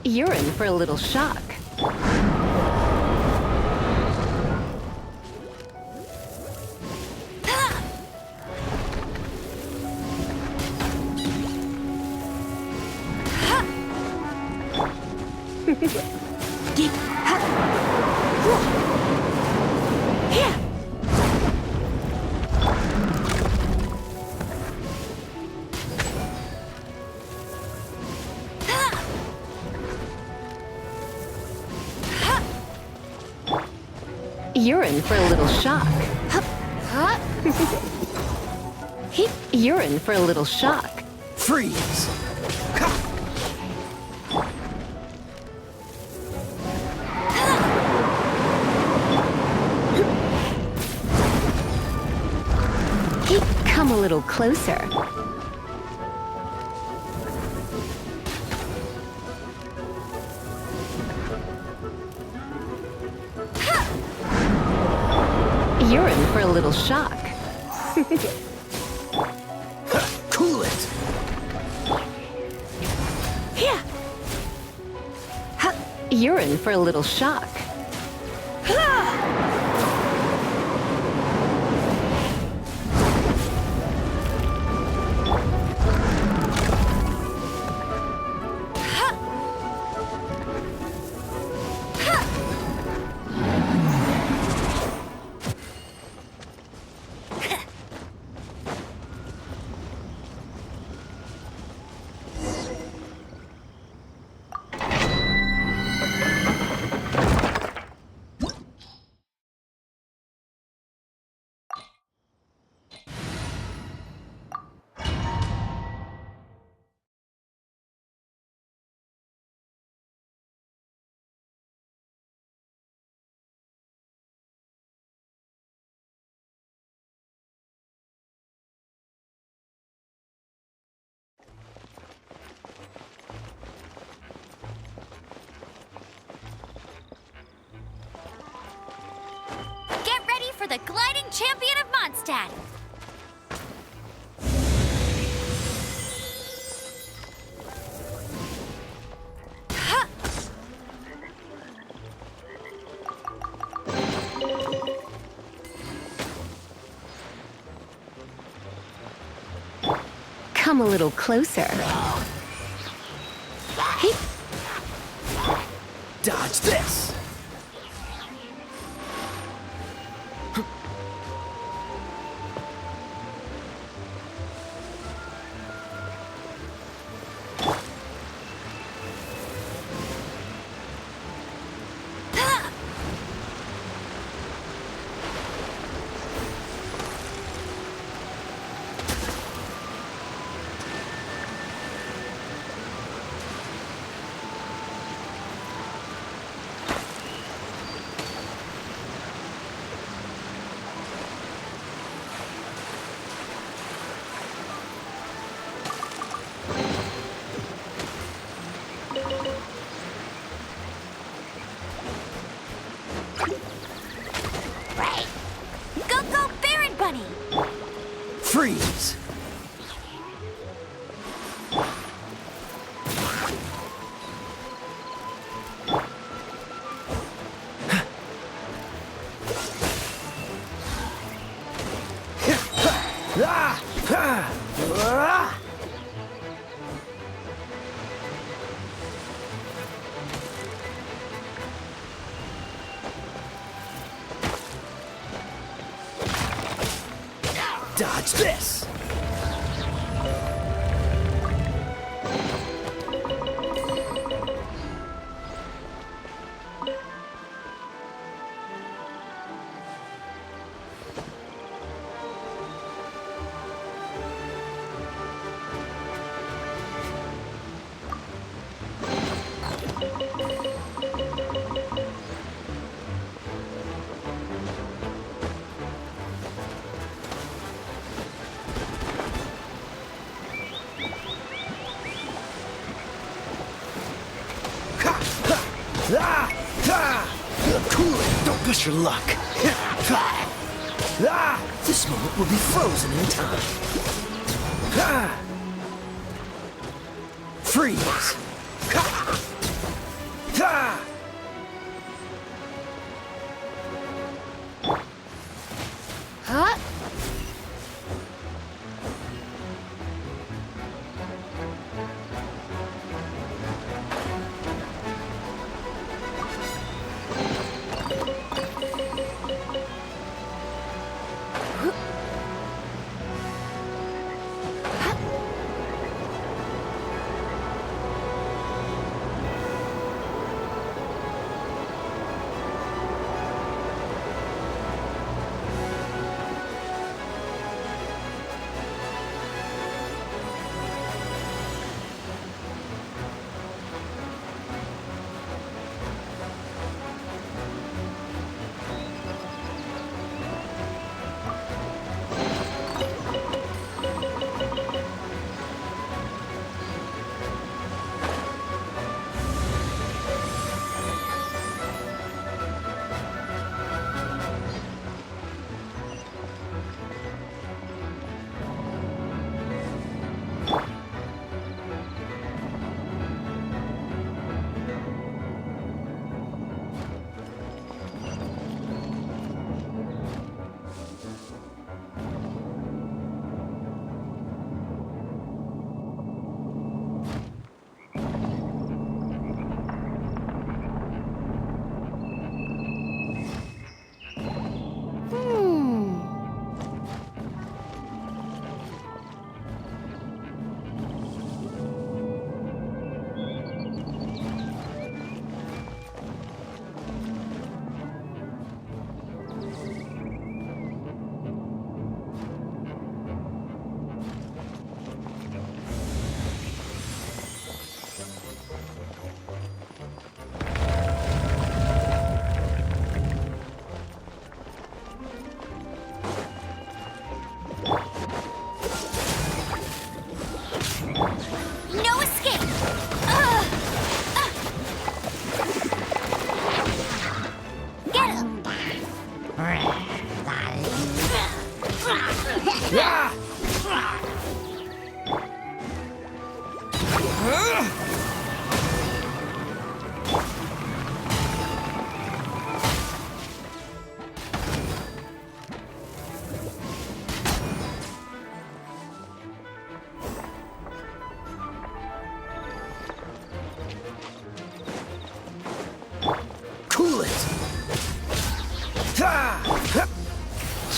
You're in for a little shock. You're in for a little shock. You're in for a little shock. Freeze! Come a little closer. You're in for a little shock. Cool it! Yeah. You're in for a little shock. Get ready for the gliding champion of Mondstadt! Come a little closer. Hey. Dodge this! Go, Baron Bunny! Freeze! Dodge this! Cool it! Don't push your luck! This moment will be frozen in time. Freeze! Huh?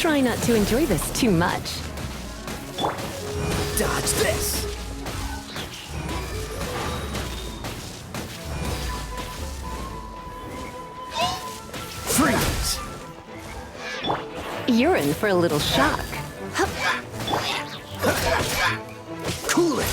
try not to enjoy this too much. Dodge this! Freeze! You're in for a little shock. Cool it!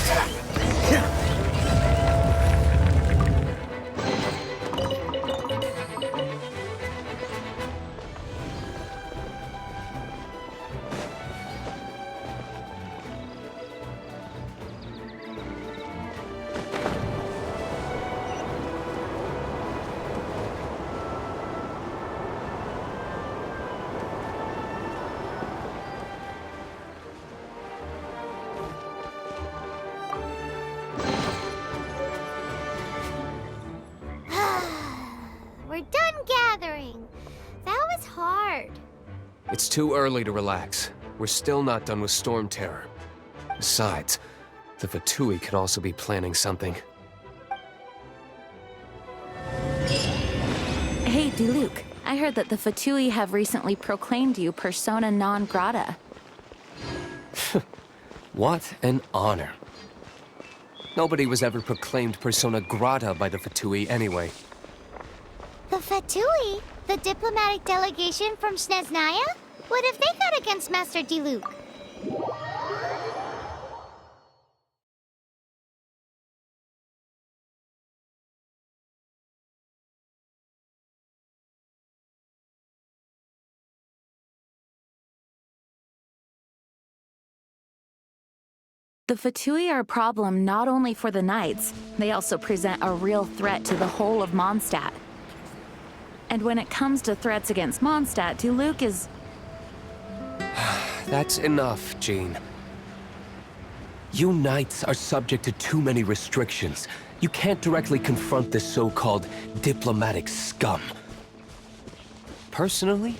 We're done gathering. That was hard. It's too early to relax. We're still not done with Storm Terror. Besides, the Fatui could also be planning something. Hey, Diluc. I heard that the Fatui have recently proclaimed you persona non grata. What an honor. Nobody was ever proclaimed persona grata by the Fatui anyway. The Fatui? The diplomatic delegation from Snezhnaya? What have they got against Master Diluc? The Fatui are a problem not only for the Knights, they also present a real threat to the whole of Mondstadt. And when it comes to threats against Mondstadt, Diluc is... That's enough, Jean. You Knights are subject to too many restrictions. You can't directly confront this so-called diplomatic scum. Personally,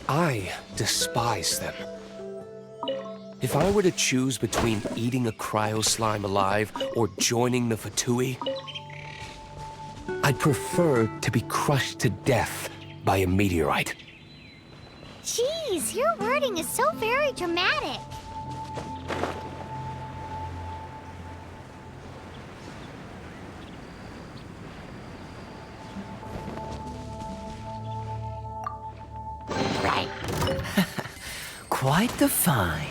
I despise them. If I were to choose between eating a cryo slime alive or joining the Fatui, I'd prefer to be crushed to death by a meteorite. Jeez, your wording is so very dramatic. Right. Quite the find.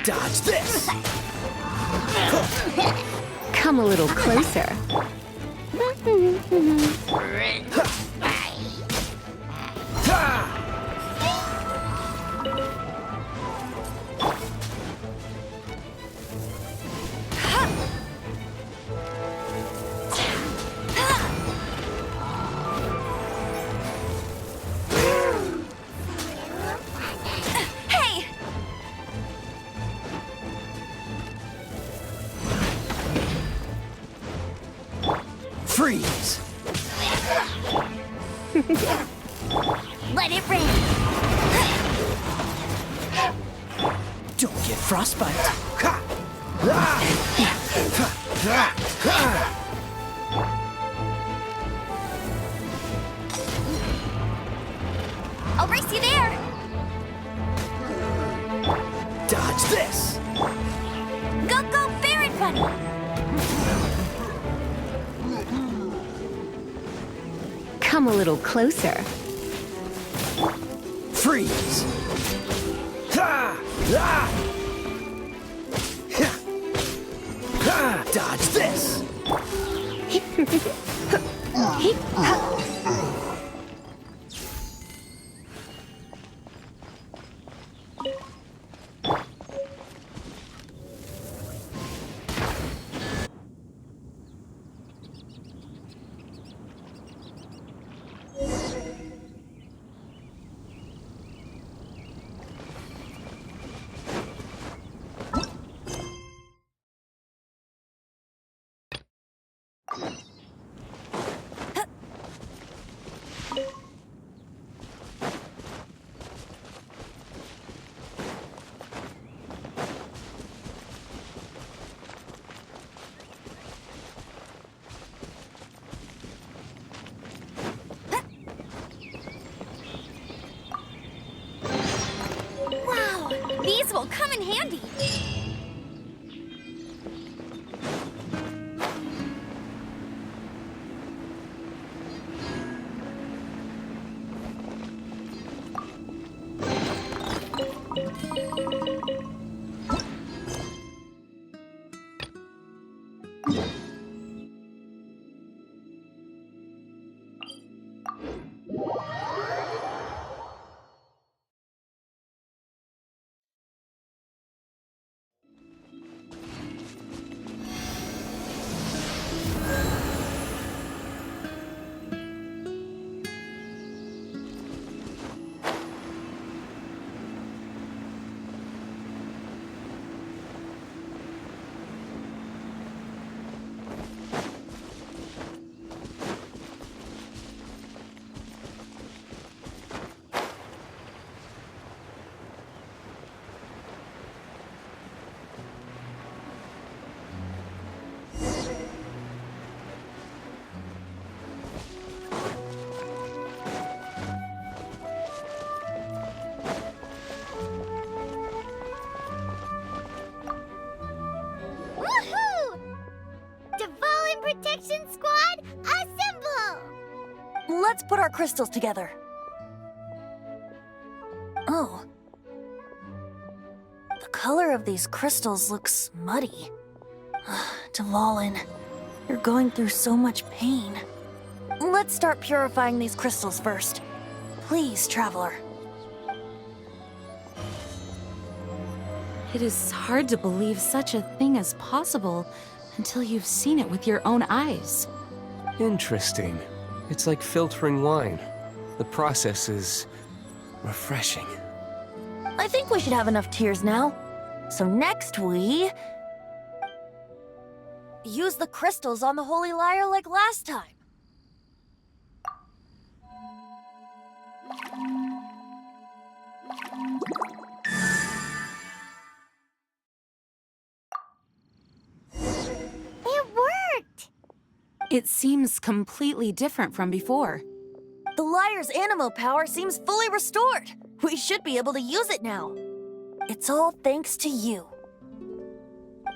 Dodge this! Come a little closer. Freeze! Let it rain. Don't get frostbite. I'll race you there. Dodge this! Go, go, Baron Bunny. Come a little closer. Freeze! Dodge this! handy. Woohoo! Dvalin Protection Squad, assemble! Let's put our crystals together. Oh. The color of these crystals looks muddy. Dvalin, you're going through so much pain. Let's start purifying these crystals first. Please, Traveler. It is hard to believe such a thing is possible until you've seen it with your own eyes. Interesting. It's like filtering wine. The process is refreshing. I think we should have enough tears now. So next we... use the crystals on the Holy Lyre like last time. It worked! It seems completely different from before. The Lyre's animo power seems fully restored. We should be able to use it now. It's all thanks to you.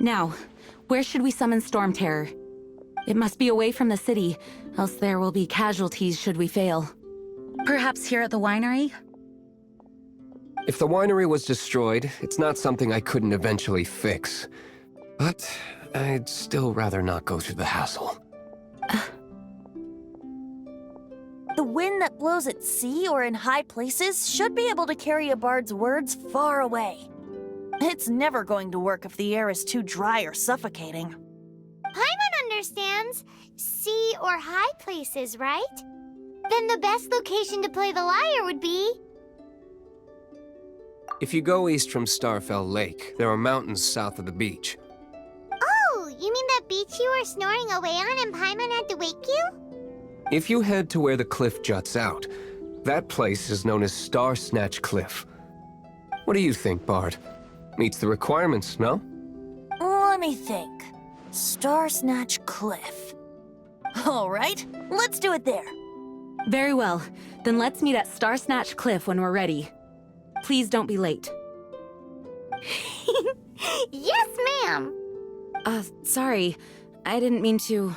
Now, where should we summon Storm Terror? It must be away from the city, else there will be casualties should we fail. Perhaps here at the winery? If the winery was destroyed, it's not something I couldn't eventually fix. But I'd still rather not go through the hassle. The wind that blows at sea or in high places should be able to carry a bard's words far away. It's never going to work if the air is too dry or suffocating. Paimon understands sea or high places, right? Then the best location to play the lyre would be... If you go east from Starfell Lake, there are mountains south of the beach. Oh, you mean that beach you were snoring away on and Paimon had to wake you? If you head to where the cliff juts out, that place is known as Star Snatch Cliff. What do you think, Bard? Meets the requirements, no? Let me think. Star Snatch Cliff. All right, let's do it there. Very well. Then let's meet at Star Snatch Cliff when we're ready. Please don't be late. Yes, ma'am! Sorry. I didn't mean to...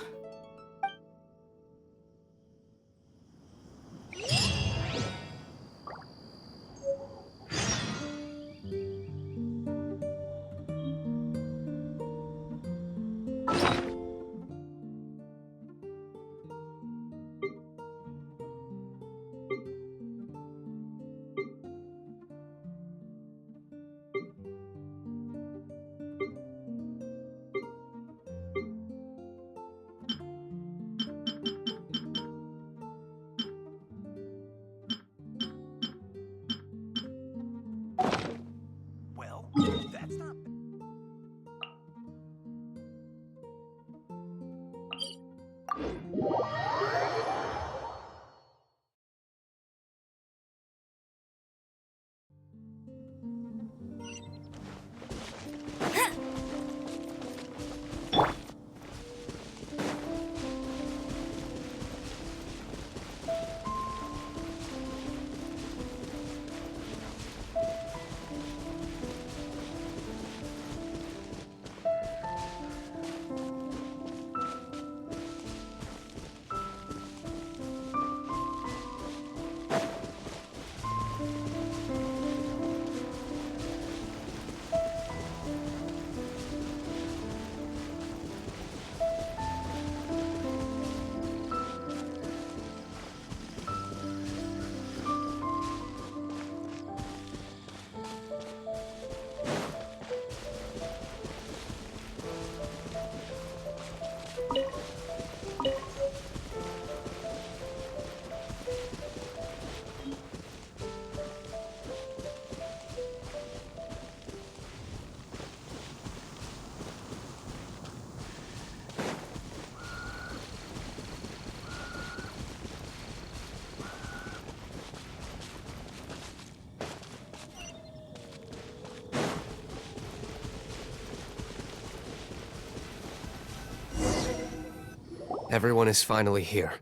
Everyone is finally here.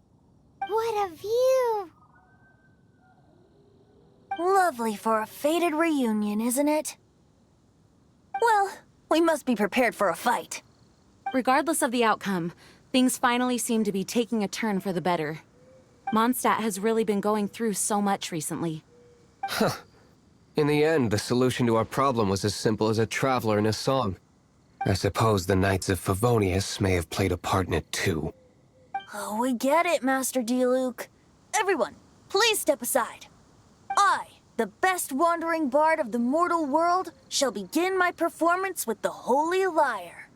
What a view! Lovely for a fated reunion, isn't it? Well, we must be prepared for a fight. Regardless of the outcome, things finally seem to be taking a turn for the better. Mondstadt has really been going through so much recently. Huh. In the end, the solution to our problem was as simple as a traveler in a song. I suppose the Knights of Favonius may have played a part in it too. Oh, we get it, Master Diluc. Everyone, please step aside. I, the best wandering bard of the mortal world, shall begin my performance with the Holy Lyre.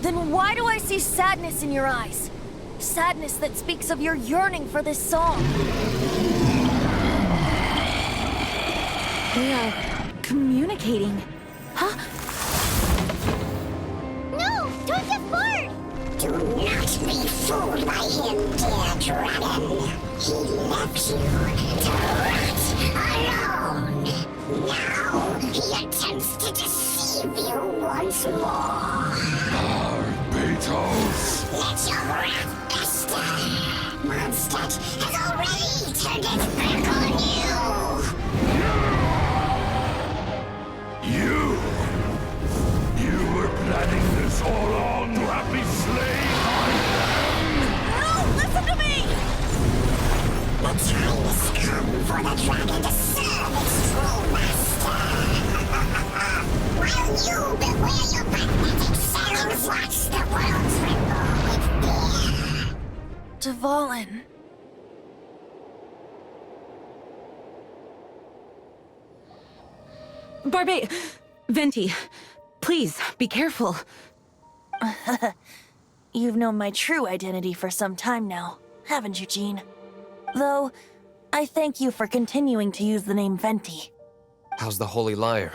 Then why do I see sadness in your eyes? Sadness that speaks of your yearning for this song. We are communicating. Huh? No! Don't get bored! Do not be fooled by him, dear dragon. He left you to rot alone. Now he attempts to deceive you once more. Beatles! Let your wrath fester. Mondstadt has already turned its back on You! You were planning this all along to have me slain by them! No, listen to me! The time has come for the dragon to serve its true master. While you beware your magnetic shells, watch the world tremble with fear. Dvalin. Venti, please, be careful. You've known my true identity for some time now, haven't you, Jean? Though, I thank you for continuing to use the name Venti. How's the Holy Lyre?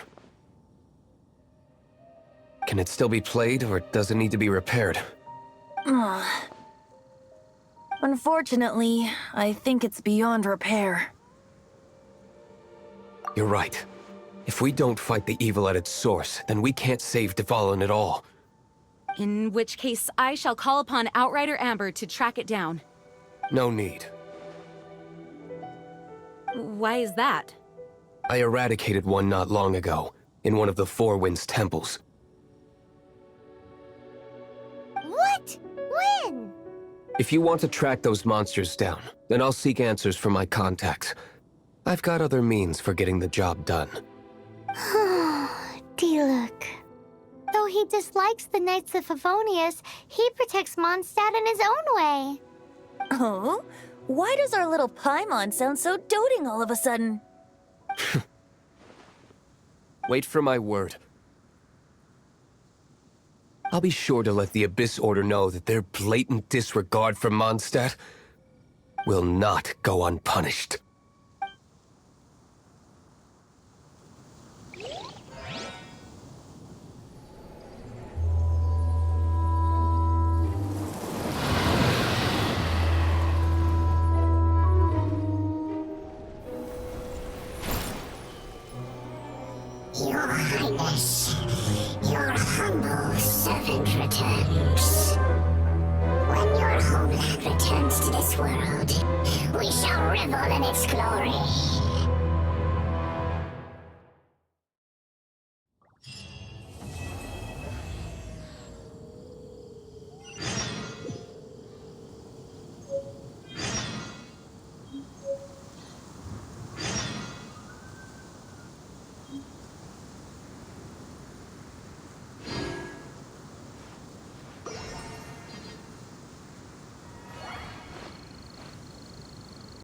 Can it still be played, or does it need to be repaired? Unfortunately, I think it's beyond repair. You're right. If we don't fight the evil at its source, then we can't save Dvalin at all. In which case, I shall call upon Outrider Amber to track it down. No need. Why is that? I eradicated one not long ago, in one of the Four Winds temples. What? When? If you want to track those monsters down, then I'll seek answers from my contacts. I've got other means for getting the job done. Diluc. Though he dislikes the Knights of Favonius, he protects Mondstadt in his own way. Oh? Why does our little Paimon sound so doting all of a sudden? Wait for my word. I'll be sure to let the Abyss Order know that their blatant disregard for Mondstadt will not go unpunished. Your Highness, your humble servant returns. When your homeland returns to this world, we shall revel in its glory.